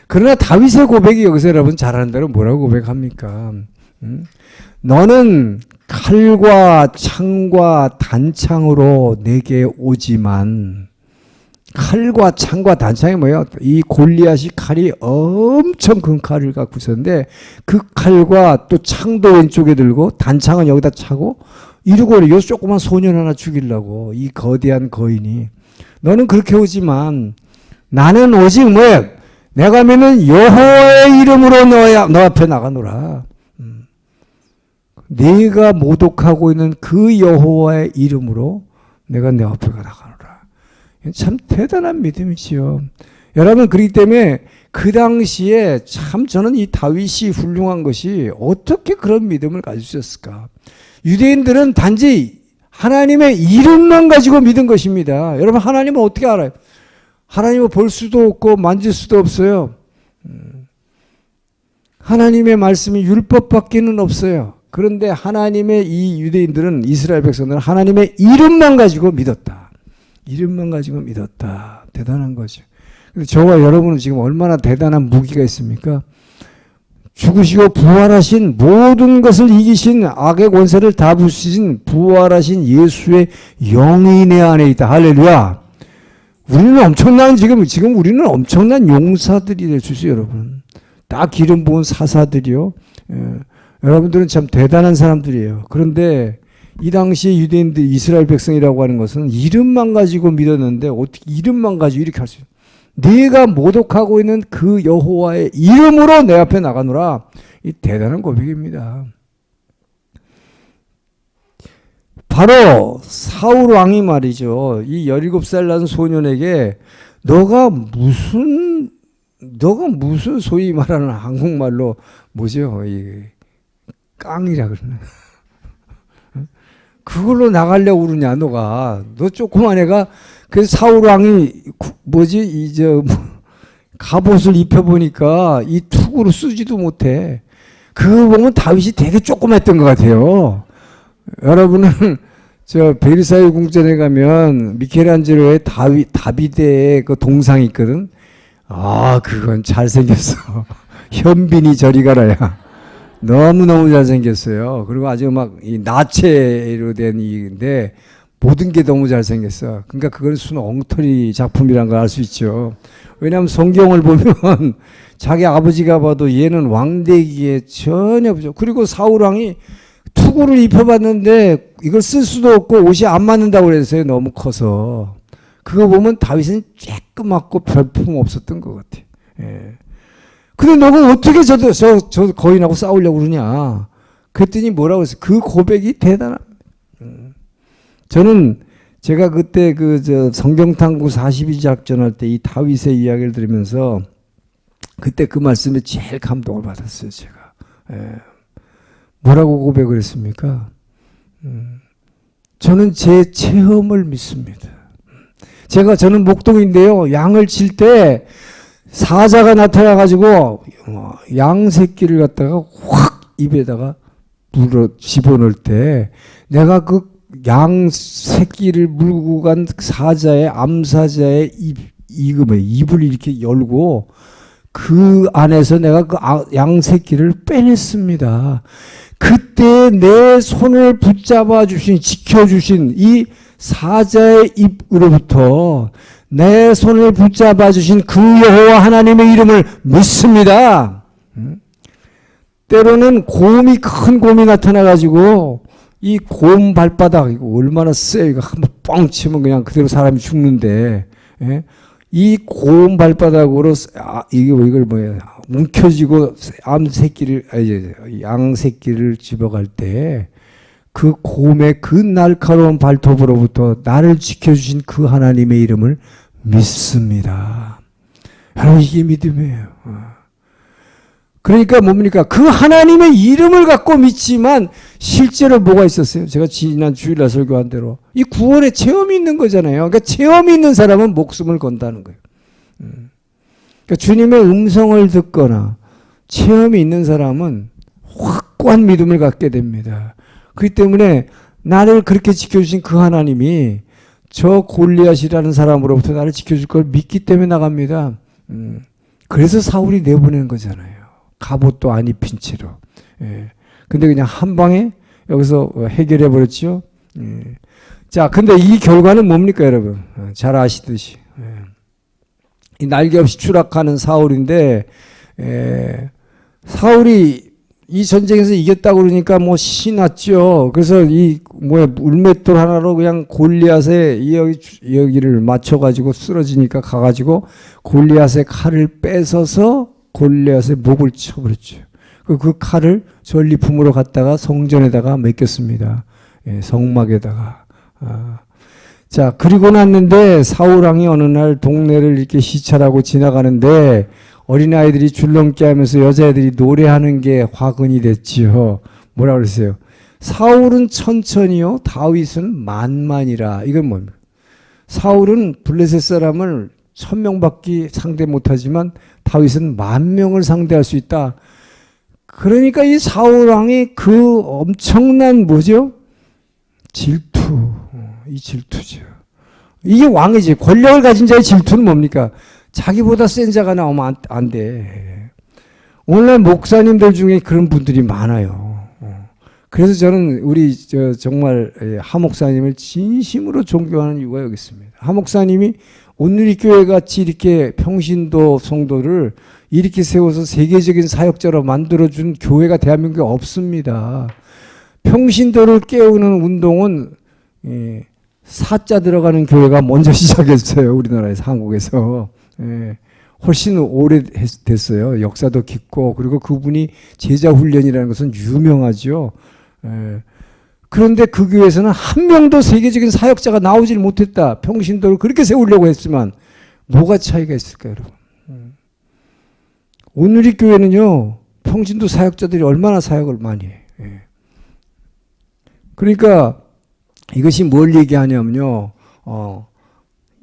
그러나 다윗의 고백이 여기서 여러분 잘하는 대로 뭐라고 고백합니까? 너는 칼과 창과 단창으로 내게 오지만, 칼과 창과 단창이 뭐예요? 이 골리앗이 칼이 엄청 큰 칼을 갖고 있었는데 그 칼과 또 창도 왼쪽에 들고 단창은 여기다 차고 이러고 요 조그만 소년 하나 죽이려고 이 거대한 거인이. 너는 그렇게 오지만 나는 오직 뭐야? 내가 믿는 여호와의 이름으로 너 앞에 나가노라. 네가 모독하고 있는 그 여호와의 이름으로 내가 내 앞에 나가노라. 참 대단한 믿음이지요. 여러분, 그렇기 때문에 그 당시에 참 저는 이 다윗이 훌륭한 것이 어떻게 그런 믿음을 가질 수 있었을까? 유대인들은 단지 하나님의 이름만 가지고 믿은 것입니다. 여러분, 하나님은 어떻게 알아요? 하나님을 볼 수도 없고 만질 수도 없어요. 하나님의 말씀이 율법밖에는 없어요. 그런데 하나님의 이 유대인들은, 이스라엘 백성들은 하나님의 이름만 가지고 믿었다. 이름만 가지고 믿었다. 대단한 거죠. 근데 저와 여러분은 지금 얼마나 대단한 무기가 있습니까? 죽으시고 부활하신, 모든 것을 이기신, 악의 권세를 다 부수신 부활하신 예수의 영이 내 안에 있다. 할렐루야. 우리는 엄청난, 지금 우리는 엄청난 용사들이 될 수 있어요, 여러분. 딱 기름 부은 사사들이요. 여러분들은 참 대단한 사람들이에요. 그런데 이 당시에 유대인들, 이스라엘 백성이라고 하는 것은 이름만 가지고 믿었는데 어떻게 이름만 가지고 이렇게 할 수 있어요? 네가 모독하고 있는 그 여호와의 이름으로 내 앞에 나가노라. 이 대단한 고백입니다. 바로 사울 왕이 말이죠. 이 17살 난 소년에게 너가 무슨 소위 말하는 한국말로 뭐죠? 이 깡이라 그러나. 그걸로 나가려고 그러냐, 너가. 너 조그만 애가. 그래서 사울 왕이 갑옷을 입혀보니까 이 투구로 쓰지도 못해. 그거 보면 다윗이 되게 조그맸던 것 같아요. 여러분은 저 베르사유 궁전에 가면 미켈란젤로의 다비데의 그 동상이 있거든. 아, 그건 잘생겼어. 현빈이 저리 가라야. 너무너무 잘생겼어요. 그리고 아주 막 이 나체로 된 이인데 모든 게 너무 잘생겼어. 그러니까 그건 순 엉터리 작품이란 걸 알 수 있죠. 왜냐하면 성경을 보면 자기 아버지가 봐도 얘는 왕되기에 전혀 부족. 그리고 사울 왕이 투구를 입혀봤는데 이걸 쓸 수도 없고 옷이 안 맞는다고 그랬어요. 너무 커서. 그거 보면 다윗은 쬐끄맣고 별품 없었던 것 같아요. 예. 근데 너가 어떻게 저 거인하고 싸우려고 그러냐. 그랬더니 뭐라고 했어요? 그 고백이 대단합니다. 저는 제가 그때 성경탐구 42 작전할 때 이 다윗의 이야기를 들으면서 그때 그 말씀에 제일 감동을 받았어요, 제가. 예. 뭐라고 고백을 했습니까? 저는 제 체험을 믿습니다. 저는 목동인데요. 양을 칠 때 사자가 나타나가지고 양 새끼를 갖다가 확 입에다가 물어 집어넣을 때 내가 그 양 새끼를 물고 간 사자의 암사자의 입을 이렇게 열고 그 안에서 내가 그 양 새끼를 빼냈습니다. 그때 내 손을 붙잡아 주신, 지켜주신 이 사자의 입으로부터 내 손을 붙잡아 주신 그 여호와 하나님의 이름을 믿습니다. 때로는 큰 곰이 나타나가지고 이 곰 발바닥, 이거 얼마나 세요. 이거 한번 뻥 치면 그냥 그대로 사람이 죽는데, 예? 이 곰 발바닥으로, 이걸 뭐야, 움켜쥐고 양 새끼를 집어갈 때, 그 곰의 그 날카로운 발톱으로부터 나를 지켜주신 그 하나님의 이름을 믿습니다. 여러분, 이게 믿음이에요. 그러니까 뭡니까? 그 하나님의 이름을 갖고 믿지만 실제로 뭐가 있었어요? 제가 지난 주일날 설교한 대로 이 구원의 체험이 있는 거잖아요. 그러니까 체험이 있는 사람은 목숨을 건다는 거예요. 그러니까 주님의 음성을 듣거나 체험이 있는 사람은 확고한 믿음을 갖게 됩니다. 그렇기 때문에 나를 그렇게 지켜주신 그 하나님이 저 골리앗이라는 사람으로부터 나를 지켜줄 걸 믿기 때문에 나갑니다. 그래서 사울이 내보내는 거잖아요. 갑옷도 안 입힌 채로. 예. 근데 그냥 한 방에 여기서 해결해 버렸죠. 예. 자, 근데 이 결과는 뭡니까, 여러분? 잘 아시듯이. 예. 이 날개 없이 추락하는 사울인데, 사울이 이 전쟁에서 이겼다고 그러니까 뭐 신났죠. 그래서 이 울맷돌 하나로 그냥 골리앗의 여기를 맞춰가지고 쓰러지니까 가가지고 골리앗의 칼을 뺏어서 골리앗의 목을 쳐버렸죠. 그 칼을 전리품으로 갖다가 성전에다가 맡겼습니다. 예, 성막에다가. 자, 그리고 났는데 사울왕이 어느 날 동네를 이렇게 시찰하고 지나가는데 어린아이들이 줄넘기 하면서 여자애들이 노래하는 게 화근이 됐지요. 뭐라 그랬어요? 사울은 천천히요, 다윗은 만만이라. 이건 뭡니까? 사울은 블레셋 사람을 1000명밖에 상대 못하지만 다윗은 10,000명을 상대할 수 있다. 그러니까 이 사울왕이 그 엄청난 뭐죠? 질투. 이 질투죠. 이게 왕이지. 권력을 가진 자의 질투는 뭡니까? 자기보다 센 자가 나오면 안 돼. 오늘날 목사님들 중에 그런 분들이 많아요. 그래서 저는 우리 정말 하 목사님을 진심으로 존경하는 이유가 여기 있습니다. 하 목사님이 온누리교회 같이 이렇게 평신도 성도를 이렇게 세워서 세계적인 사역자로 만들어준 교회가 대한민국에 없습니다. 평신도를 깨우는 운동은 사자 들어가는 교회가 먼저 시작했어요. 우리나라에서, 한국에서. 훨씬 오래됐어요. 역사도 깊고, 그리고 그분이 제자 훈련이라는 것은 유명하죠. 그런데 그 교회에서는 한 명도 세계적인 사역자가 나오질 못했다. 평신도를 그렇게 세우려고 했지만 뭐가 차이가 있을까요, 여러분? 오늘의 교회는요, 평신도 사역자들이 얼마나 사역을 많이 해. 그러니까 이것이 뭘 얘기하냐면요,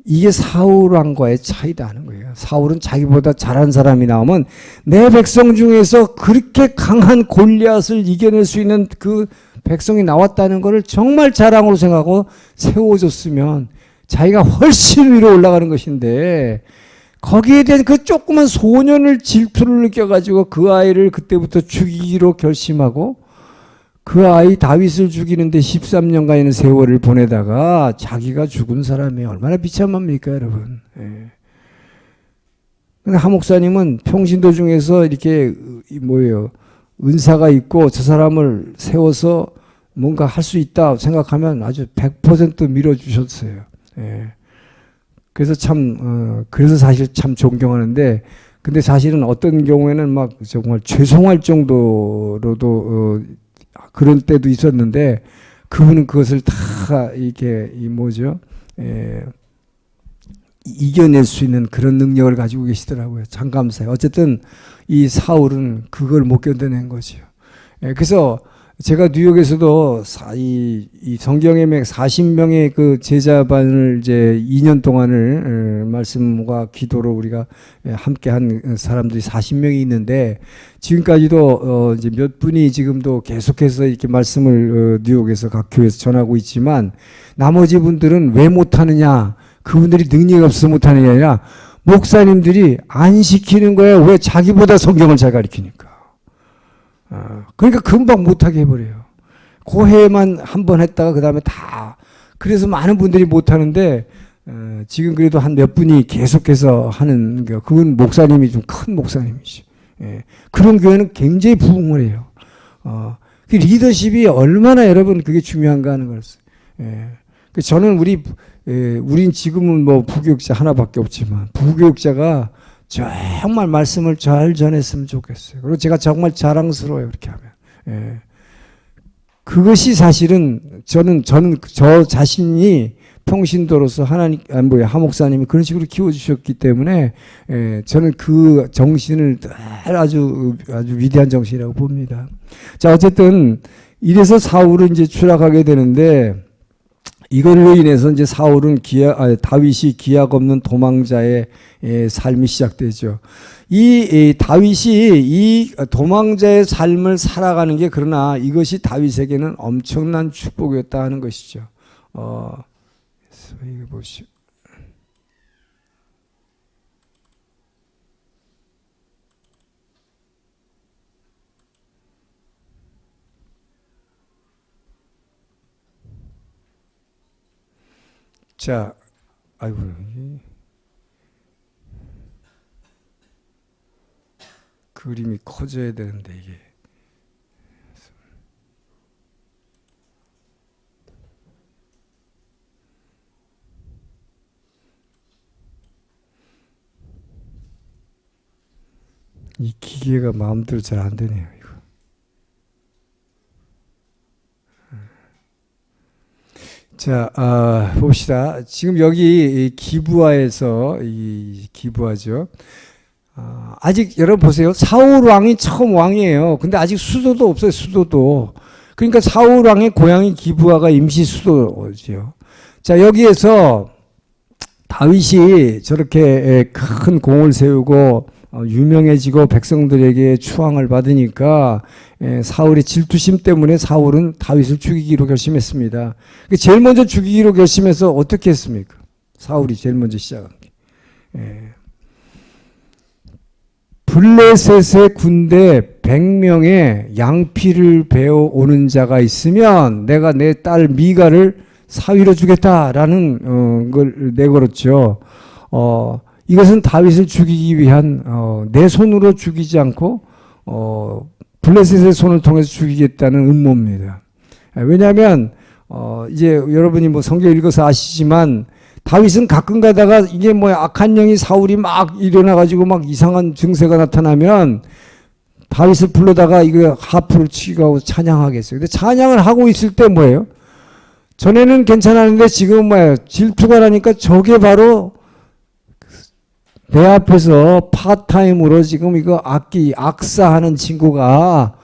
이게 사울왕과의 차이다 하는 거예요. 사울은 자기보다 잘한 사람이 나오면 내 백성 중에서 그렇게 강한 골리앗을 이겨낼 수 있는 그 백성이 나왔다는 것을 정말 자랑으로 생각하고 세워줬으면 자기가 훨씬 위로 올라가는 것인데, 거기에 대한 그 조그만 소년을 질투를 느껴가지고 그 아이를 그때부터 죽이기로 결심하고 그 아이 다윗을 죽이는데 13년간의 세월을 보내다가 자기가 죽은 사람이 얼마나 비참합니까, 여러분. 하 목사님은 평신도 중에서 이렇게 은사가 있고 저 사람을 세워서 뭔가 할 수 있다 생각하면 아주 100% 밀어주셨어요. 그래서 그래서 사실 참 존경하는데, 근데 사실은 어떤 경우에는 막 정말 죄송할 정도로도 그런 때도 있었는데, 그분은 그것을 다 이렇게 이겨낼 수 있는 그런 능력을 가지고 계시더라고요. 참 감사해요. 어쨌든 이 사울은 그걸 못 견뎌낸 거죠. 그래서 제가 뉴욕에서도 이 성경의 맥 40명의 그 제자반을 이제 2년 동안을 말씀과 기도로 우리가 함께 한 사람들이 40명이 있는데, 지금까지도 이제 몇 분이 지금도 계속해서 이렇게 말씀을 뉴욕에서 각 교회에서 전하고 있지만, 나머지 분들은 왜 못하느냐, 그분들이 능력이 없어서 못하는 게 아니라 목사님들이 안 시키는 거예요. 왜? 자기보다 성경을 잘 가르치니까. 그러니까 금방 못하게 해버려요. 그 해에만 한 번 했다가 그 다음에 다. 그래서 많은 분들이 못하는데, 지금 그래도 한 몇 분이 계속해서 하는, 그건 목사님이 좀 큰 목사님이죠. 그런 교회는 굉장히 부흥을 해요. 그 리더십이 얼마나 여러분 그게 중요한가 하는 거였어요. 저는 우린 지금은 뭐 부교육자 하나밖에 없지만, 부교육자가 정말 말씀을 잘 전했으면 좋겠어요. 그리고 제가 정말 자랑스러워요, 그렇게 하면. 그것이 사실은 저는 저 자신이 평신도로서 하 목사님이 그런 식으로 키워주셨기 때문에, 저는 그 정신을 아주 위대한 정신이라고 봅니다. 자, 어쨌든 이래서 사울은 이제 추락하게 되는데, 이걸로 인해서 이제 다윗이 기약 없는 도망자의 삶이 시작되죠. 이 다윗이 이 도망자의 삶을 살아가는 게 그러나 이것이 다윗에게는 엄청난 축복이었다 하는 것이죠. 이거 보시오. 자, 아이고, 그림이 커져야 되는데 이게. 이 기계가 마음대로 잘 안 되네요. 이거. 자, 봅시다. 지금 여기 기브아에서 이 기브아죠. 아직 여러분 보세요. 사울 왕이 처음 왕이에요. 근데 아직 수도도 없어요. 수도도. 그러니까 사울 왕의 고향이 기브아가 임시 수도죠. 자, 여기에서 다윗이 저렇게 큰 공을 세우고 유명해지고 백성들에게 추앙을 받으니까 사울의 질투심 때문에 사울은 다윗을 죽이기로 결심했습니다. 제일 먼저 죽이기로 결심해서 어떻게 했습니까? 사울이 제일 먼저 시작한 게. 블레셋의 군대 100명의 양피를 베어오는 자가 있으면 내가 내 딸 미가를 사위로 주겠다라는 걸 내걸었죠. 이것은 다윗을 죽이기 위한 내 손으로 죽이지 않고 블레셋의 손을 통해서 죽이겠다는 음모입니다. 왜냐하면 이제 여러분이 뭐 성경 읽어서 아시지만 다윗은 가끔 가다가 이게 뭐 악한 영이 사울이 막 일어나가지고 막 이상한 증세가 나타나면 다윗을 불러다가 이거 하프를 치고 하고 찬양하겠어요. 근데 찬양을 하고 있을 때 뭐예요? 전에는 괜찮았는데 지금 뭐예요? 질투가 나니까 저게 바로 내 앞에서 파타임으로 지금 이거 악사하는 친구가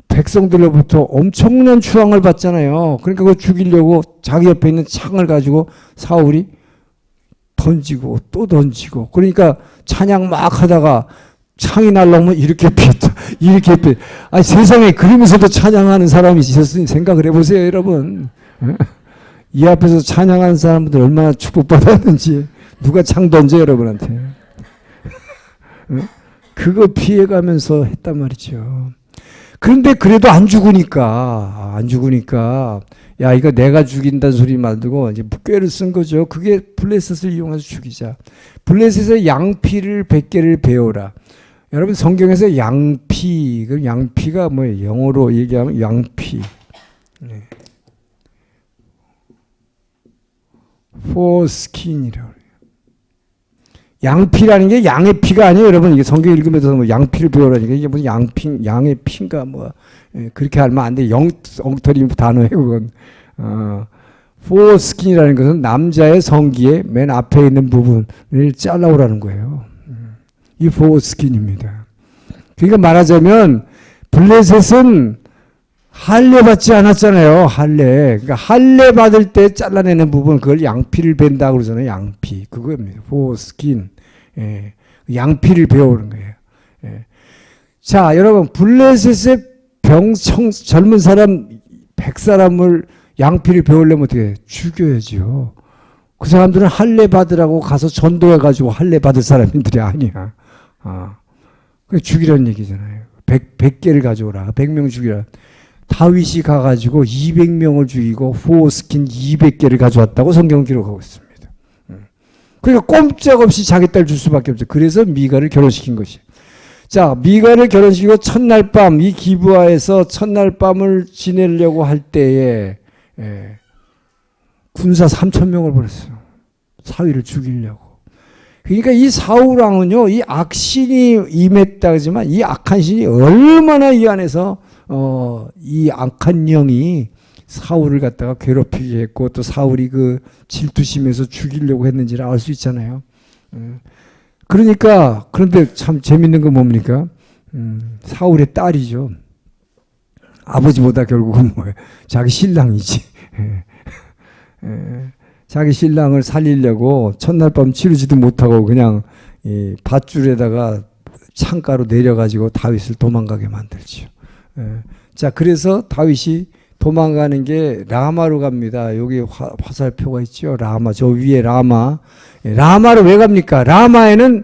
백성들로부터 엄청난 추앙을 받잖아요. 그러니까 그거 죽이려고 자기 옆에 있는 창을 가지고 사울이 던지고 또 던지고 그러니까 찬양 막 하다가 창이 날라오면 이렇게 피했다. 이렇게 피했다. 아니 세상에 그러면서도 찬양하는 사람이 있었으니 생각을 해보세요 여러분. 이 앞에서 찬양하는 사람들 얼마나 축복받았는지 누가 창 던져 여러분한테. 그거 피해가면서 했단 말이죠. 그런데 그래도 안 죽으니까 야 이거 내가 죽인다는 소리 말고 이제 꾀를 쓴 거죠. 그게 블레셋을 이용해서 죽이자. 블레셋의 양피를 100개를 베어라. 여러분 성경에서 양피, 그 양피가 뭐예요? 영어로 얘기하면 양피. 네. foreskin이라고 그래요. 양피라는 게 양의 피가 아니에요, 여러분. 이게 성경 읽으면서 뭐 양피를 배우라니까 이게 무슨 양의 피인가 뭐 그렇게 하면 안 돼. 엉터리 단어예요, 그건. foreskin이라는 것은 남자의 성기의 맨 앞에 있는 부분을 잘라오라는 거예요. 이 foreskin입니다. 그러니까 말하자면 블레셋은 할례 받지 않았잖아요. 할례. 그러니까 할례 받을 때 잘라내는 부분 그걸 양피를 벤다 그러잖아요. 양피. 그거입니다. foreskin. 예. 양피를 배우는 거예요. 예. 자, 여러분 블레셋의 젊은 사람 100사람을 양피를 배우려면 어떻게 해요? 죽여야죠. 그 사람들은 할례 받으라고 가서 전도해가지고 할례 받을 사람들이 아니야. 그 죽이라는 얘기잖아요. 100개를 가져오라. 100명 죽이라. 다윗이 가가지고 200명을 죽이고 포스킨 200개를 가져왔다고 성경은 기록하고 있습니다. 그러니까 꼼짝없이 자기 딸 줄 수밖에 없죠. 그래서 미가를 결혼시킨 것이에요. 자, 미가를 결혼시키고 첫날 밤, 이 기브아에서 첫날 밤을 지내려고 할 때에 군사 3,000명을 보냈어요. 사위를 죽이려고. 그러니까 이 사울 왕은요, 이 악신이 임했다 하지만 이 악한 신이 얼마나 이 안에서 이 악한 영이 사울을 갖다가 괴롭히게 했고 또 사울이 그 질투심에서 죽이려고 했는지를 알 수 있잖아요. 그러니까 그런데 참 재밌는 건 뭡니까? 사울의 딸이죠. 아버지보다 결국은 뭐예요? 자기 신랑이지. 자기 신랑을 살리려고 첫날 밤 치르지도 못하고 그냥 이 밧줄에다가 창가로 내려가지고 다윗을 도망가게 만들죠. 자, 그래서 다윗이 도망가는 게 라마로 갑니다. 여기 화살표가 있죠. 라마, 저 위에 라마. 라마로 왜 갑니까? 라마에는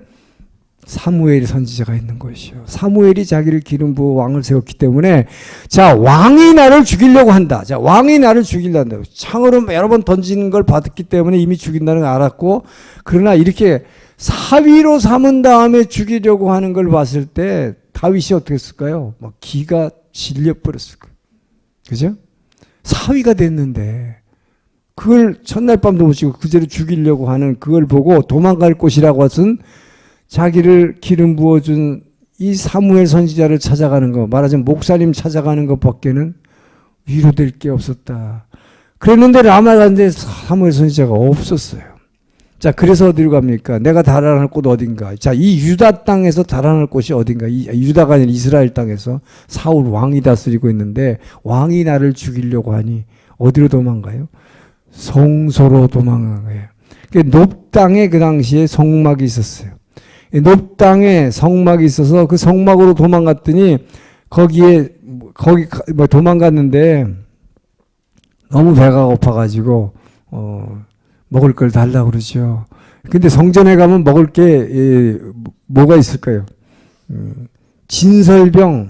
사무엘 선지자가 있는 것이요. 사무엘이 자기를 기름 부어 왕을 세웠기 때문에, 자, 왕이 나를 죽이려고 한다. 자, 왕이 나를 죽이려고 한다. 창으로 여러 번 던지는 걸 받았기 때문에 이미 죽인다는 걸 알았고, 그러나 이렇게 사위로 삼은 다음에 죽이려고 하는 걸 봤을 때 다윗이 어떻게 했을까요? 막 기가 질려버렸을 거예요. 그죠? 사위가 됐는데 그걸 첫날 밤도 못 치고 그제로 죽이려고 하는 그걸 보고 도망갈 곳이라고 해서는 자기를 기름 부어준 이 사무엘 선지자를 찾아가는 거, 말하자면 목사님 찾아가는 것밖에는 위로될 게 없었다. 그랬는데 라마 갔는데 사무엘 선지자가 없었어요. 자, 그래서 어디로 갑니까? 내가 달아날 곳 어딘가? 자, 이 유다 땅에서 달아날 곳이 어딘가? 이 유다가 아니라 이스라엘 땅에서 사울 왕이 다스리고 있는데 왕이 나를 죽이려고 하니 어디로 도망가요? 성소로 도망간 거예요. 높 땅에 그 당시에 성막이 있었어요. 높 땅에 성막이 있어서 그 성막으로 도망갔더니 거기 도망갔는데 너무 배가 고파가지고 먹을 걸 달라고 그러죠. 근데 성전에 가면 먹을 게 뭐가 있을까요? 진설병,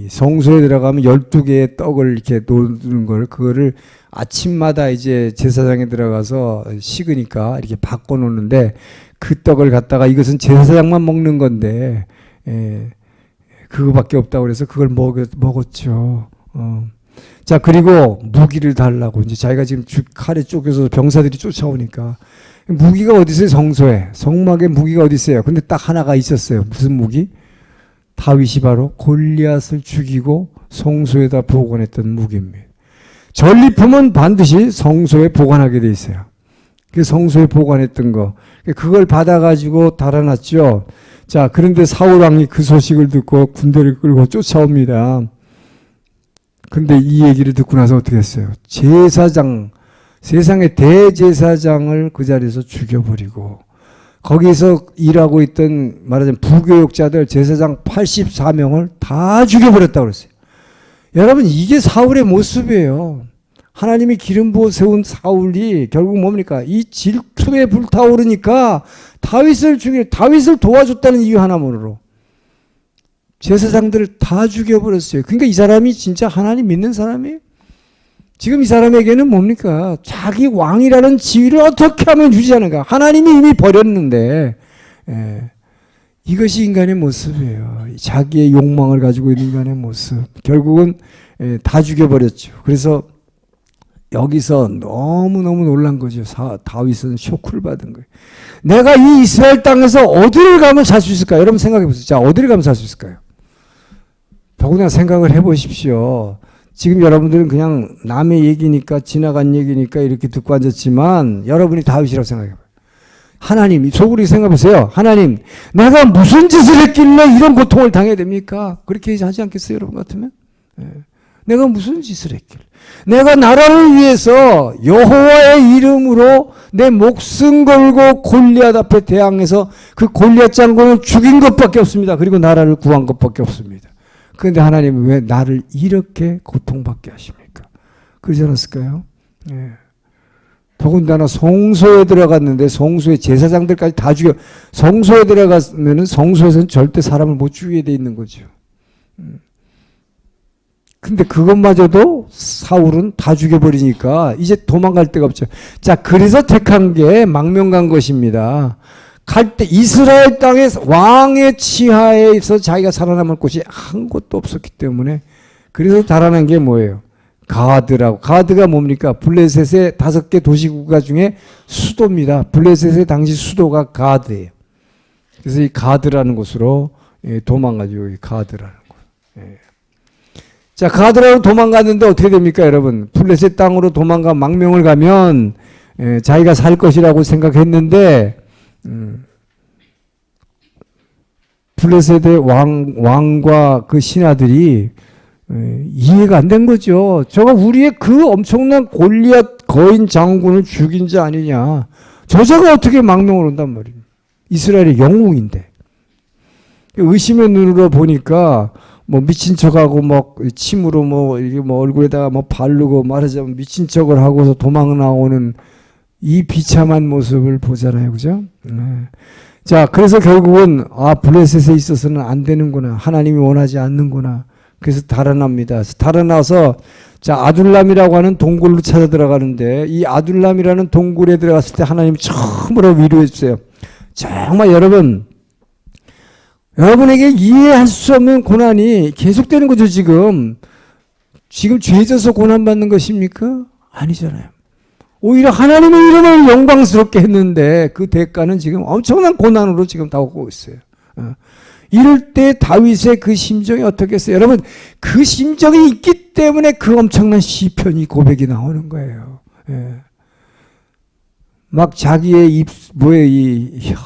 성소에 들어가면 12개의 떡을 이렇게 놓는 걸, 그거를 아침마다 이제 제사장에 들어가서 식으니까 이렇게 바꿔 놓는데, 그 떡을 갖다가 이것은 제사장만 먹는 건데 그거밖에 없다고 그래서 그걸 먹었죠. 자, 그리고 무기를 달라고. 이제 자기가 지금 칼에 쫓겨서 병사들이 쫓아오니까. 무기가 어디 있어요? 성소에. 성막에 무기가 어디 있어요? 근데 딱 하나가 있었어요. 무슨 무기? 다윗이 바로 골리앗을 죽이고 성소에다 보관했던 무기입니다. 전리품은 반드시 성소에 보관하게 돼 있어요. 그 성소에 보관했던 거. 그걸 받아가지고 달아났죠. 자, 그런데 사울 왕이 그 소식을 듣고 군대를 끌고 쫓아옵니다. 근데 이 얘기를 듣고 나서 어떻게 했어요? 제사장, 세상의 대제사장을 그 자리에서 죽여버리고, 거기서 일하고 있던 말하자면 부교육자들 제사장 84명을 다 죽여버렸다고 그랬어요. 여러분, 이게 사울의 모습이에요. 하나님이 기름 부어 세운 사울이 결국 뭡니까? 이 질투에 불타오르니까 다윗을 도와줬다는 이유 하나만으로 제사장들을 다 죽여버렸어요. 그러니까 이 사람이 진짜 하나님 믿는 사람이에요. 지금 이 사람에게는 뭡니까? 자기 왕이라는 지위를 어떻게 하면 유지하는가? 하나님이 이미 버렸는데, 이것이 인간의 모습이에요. 자기의 욕망을 가지고 있는 인간의 모습. 결국은 다 죽여버렸죠. 그래서 여기서 너무너무 놀란 거죠. 다윗은 쇼크를 받은 거예요. 내가 이 이스라엘 땅에서 어디를 가면 살 수 있을까요? 여러분 생각해 보세요. 자, 어디를 가면 살 수 있을까요? 더구나 생각을 해보십시오. 지금 여러분들은 그냥 남의 얘기니까, 지나간 얘기니까 이렇게 듣고 앉았지만, 여러분이 다윗이라고 생각해봐요. 하나님, 속으로 생각해보세요. 하나님, 내가 무슨 짓을 했길래 이런 고통을 당해야 됩니까? 그렇게 하지 않겠어요, 여러분 같으면? 내가 무슨 짓을 했길래? 내가 나라를 위해서 여호와의 이름으로 내 목숨 걸고 골리앗 앞에 대항해서 그 골리앗 장군을 죽인 것밖에 없습니다. 그리고 나라를 구한 것밖에 없습니다. 그런데 하나님은 왜 나를 이렇게 고통받게 하십니까? 그러지 않았을까요? 더군다나 성소에 들어갔는데 성소의 제사장들까지 다 죽여. 성소에 들어갔으면 성소에서는 절대 사람을 못 죽이게 돼 있는 거죠. 근데 그것마저도 사울은 다 죽여버리니까 이제 도망갈 데가 없죠. 자, 그래서 택한 게 망명 간 것입니다. 갈 때 이스라엘 땅에 왕의 치하에서 자기가 살아남을 곳이 한 곳도 없었기 때문에, 그래서 달아난 게 뭐예요? 가드라고. 가드가 뭡니까? 블레셋의 5개 도시국가 중에 수도입니다. 블레셋의 당시 수도가 가드예요. 그래서 이 가드라는 곳으로 도망가죠. 이 가드라는 곳. 자, 가드라로 도망갔는데 어떻게 됩니까, 여러분? 블레셋 땅으로 망명을 가면 자기가 살 것이라고 생각했는데, 블레셋의 왕과 그 신하들이 이해가 안 된 거죠. 저가 우리의 그 엄청난 골리앗 거인 장군을 죽인 자 아니냐. 저자가 어떻게 망명을 온단 말이에요. 이스라엘의 영웅인데. 의심의 눈으로 보니까 뭐 미친 척하고 막 침으로 뭐 이게 뭐 얼굴에다가 뭐 바르고 말하자면 미친 척을 하고서 도망 나오는 이 비참한 모습을 보잖아요. 그죠? 네. 자, 그래서 결국은 블레셋에 있어서는 안 되는구나. 하나님이 원하지 않는구나. 그래서 달아납니다. 달아나서 자, 아둘람이라고 하는 동굴로 찾아 들어가는데 이 아둘람이라는 동굴에 들어갔을 때 하나님이 처음으로 위로해 주세요. 정말 여러분에게 이해할 수 없는 고난이 계속되는 거죠, 지금. 지금 죄져서 고난받는 것입니까? 아니잖아요. 오히려 하나님의 이름을 영광스럽게 했는데 그 대가는 지금 엄청난 고난으로 지금 다가오고 있어요. 이럴 때 다윗의 그 심정이 어떻겠어요? 여러분, 그 심정이 있기 때문에 그 엄청난 시편이 고백이 나오는 거예요. 예. 막 자기의 이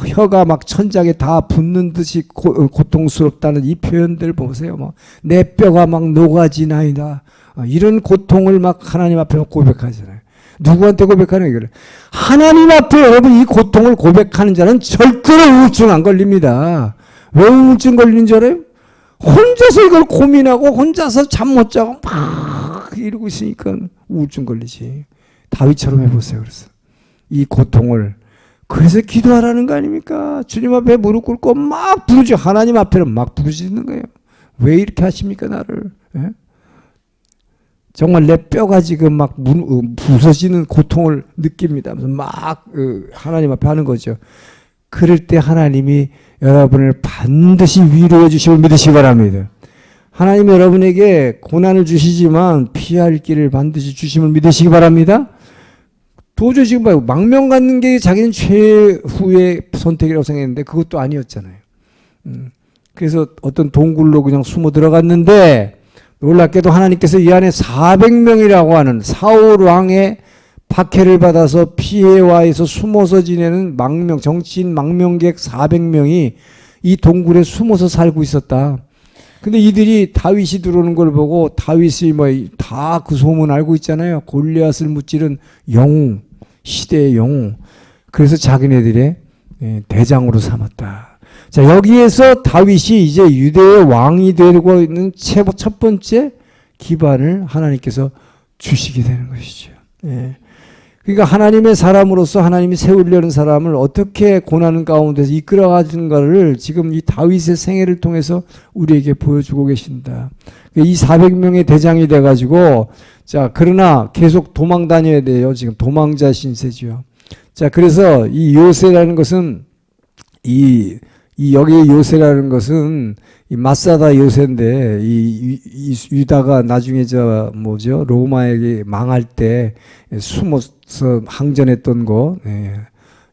혀가 막 천장에 다 붙는 듯이 고통스럽다는 이 표현들 보세요. 막 내 뼈가 막 녹아지나이다. 이런 고통을 막 하나님 앞에 고백하잖아요. 누구한테 고백하는 거예요? 하나님 앞에 여러분 이 고통을 고백하는 자는 절대로 우울증 안 걸립니다. 왜 우울증 걸리는 줄 알아요? 혼자서 이걸 고민하고 혼자서 잠 못 자고 막 이러고 있으니까 우울증 걸리지. 다윗처럼 해보세요. 그래서 이 고통을 그래서 기도하라는 거 아닙니까? 주님 앞에 무릎 꿇고 막 부르죠. 하나님 앞에는 막 부르시는 거예요. 왜 이렇게 하십니까 나를? 예? 정말 내 뼈가 지금 막 부서지는 고통을 느낍니다. 막 하나님 앞에 하는 거죠. 그럴 때 하나님이 여러분을 반드시 위로해 주심을 믿으시기 바랍니다. 하나님이 여러분에게 고난을 주시지만 피할 길을 반드시 주심을 믿으시기 바랍니다. 도저히 지금 봐요. 망명 갖는 게 자기는 최후의 선택이라고 생각했는데 그것도 아니었잖아요. 그래서 어떤 동굴로 그냥 숨어 들어갔는데 놀랍게도 하나님께서 이 안에 400명이라고 하는 사울 왕의 박해를 받아서 피해와에서 숨어서 지내는 정치인 망명객 400명이 이 동굴에 숨어서 살고 있었다. 근데 이들이 다윗이 들어오는 걸 보고 다윗이 다 그 소문 알고 있잖아요. 골리앗을 무찌른 영웅, 시대의 영웅. 그래서 자기네들의 대장으로 삼았다. 자, 여기에서 다윗이 이제 유대의 왕이 되고 있는 첫 번째 기반을 하나님께서 주시게 되는 것이죠. 예. 그러니까 하나님의 사람으로서 하나님이 세우려는 사람을 어떻게 고난 가운데서 이끌어가는가를 지금 이 다윗의 생애를 통해서 우리에게 보여주고 계신다. 이 400명의 대장이 돼가지고 자, 그러나 계속 도망 다녀야 돼요. 지금 도망자 신세죠. 자, 그래서 이 요새라는 것은 여기 요새라는 것은 이 마사다 요새인데 이 유다가 나중에 로마에게 망할 때 숨어서 항전했던 거,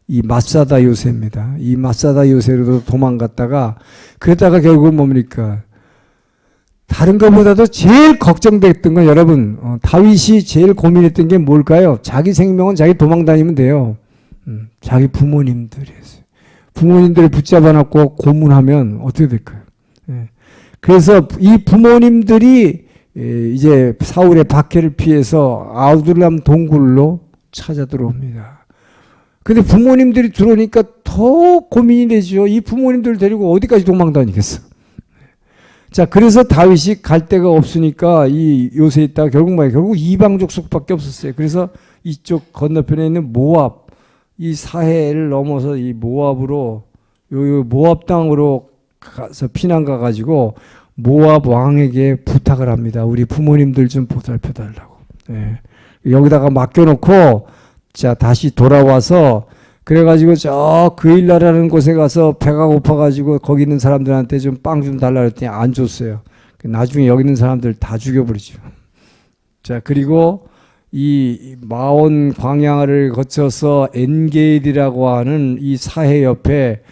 이 마사다 요새입니다. 이 마사다 요새로 도망갔다가 그러다가 결국은 뭡니까? 다른 것보다도 제일 걱정됐던 건 여러분 다윗이 제일 고민했던 게 뭘까요? 자기 생명은 자기 도망 다니면 돼요. 자기 부모님들이었어요. 부모님들을 붙잡아 놓고 고문하면 어떻게 될까요? 그래서 이 부모님들이 이제 사울의 박해를 피해서 아둘람 동굴로 찾아 들어옵니다. 근데 부모님들이 들어오니까 더 고민이 되죠. 이 부모님들을 데리고 어디까지 도망 다니겠어? 자, 그래서 다윗이 갈 데가 없으니까 이 요새에 있다가 결국 이방 족속밖에 없었어요. 그래서 이쪽 건너편에 있는 모압, 이 사해를 넘어서 이 모압으로 모압 땅으로 가서 피난 가가지고 모압 왕에게 부탁을 합니다. 우리 부모님들 좀 보살펴 달라고. 여기다가 맡겨놓고 자 다시 돌아와서 그래가지고 저 그일라라는 곳에 가서 배가 고파가지고 거기 있는 사람들한테 좀 빵 좀 달라 그랬더니 안 줬어요. 나중에 여기 있는 사람들 다 죽여버리죠. 자, 그리고 이 마온 광야를 거쳐서 엔게일이라고 하는 이 사해 옆에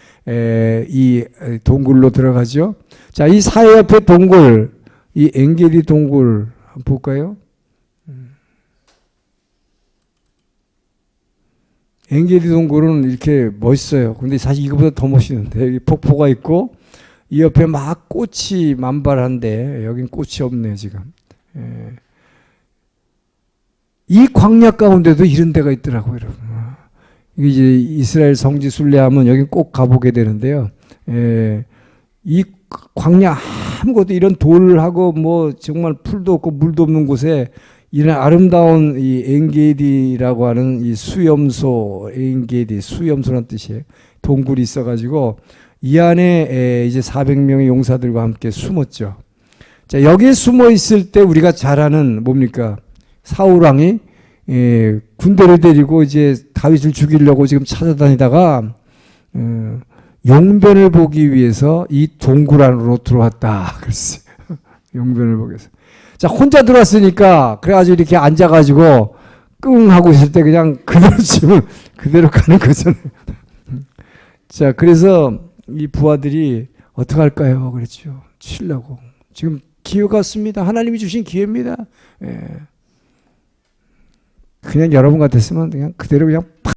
이 동굴로 들어가죠. 자, 이 사해 옆에 동굴, 이 엔게리 동굴 한번 볼까요? 엔게리 동굴은 이렇게 멋있어요. 근데 사실 이거보다 더 멋있는데 여기 폭포가 있고 이 옆에 막 꽃이 만발한데 여긴 꽃이 없네요 지금. 이 광야 가운데도 이런 데가 있더라고요, 여러분. 이게 이제 이스라엘 성지 순례하면 여기 꼭 가보게 되는데요. 이 광야 아무것도 이런 돌하고 뭐 정말 풀도 없고 물도 없는 곳에 이런 아름다운 이 엔게디라고 하는 이 수염소, 엔게디, 수염소란 뜻이에요. 동굴이 있어가지고 이 안에 이제 400명의 용사들과 함께 숨었죠. 자, 여기에 숨어 있을 때 우리가 잘 아는 뭡니까? 사울 왕이 군대를 데리고 이제 다윗을 죽이려고 지금 찾아다니다가 용변을 보기 위해서 이 동굴 안으로 들어왔다. 그랬어요. 용변을 보기 위해서. 자, 혼자 들어왔으니까 그래가지고 이렇게 앉아가지고 끙 하고 있을 때 그냥 그대로 치면 그대로 가는 거잖아요. 자, 그래서 이 부하들이 어떻게 할까요? 그랬죠. 치려고. 지금 기회가 왔습니다. 하나님이 주신 기회입니다. 그냥 여러분 같았으면 그냥 그대로 그냥 팍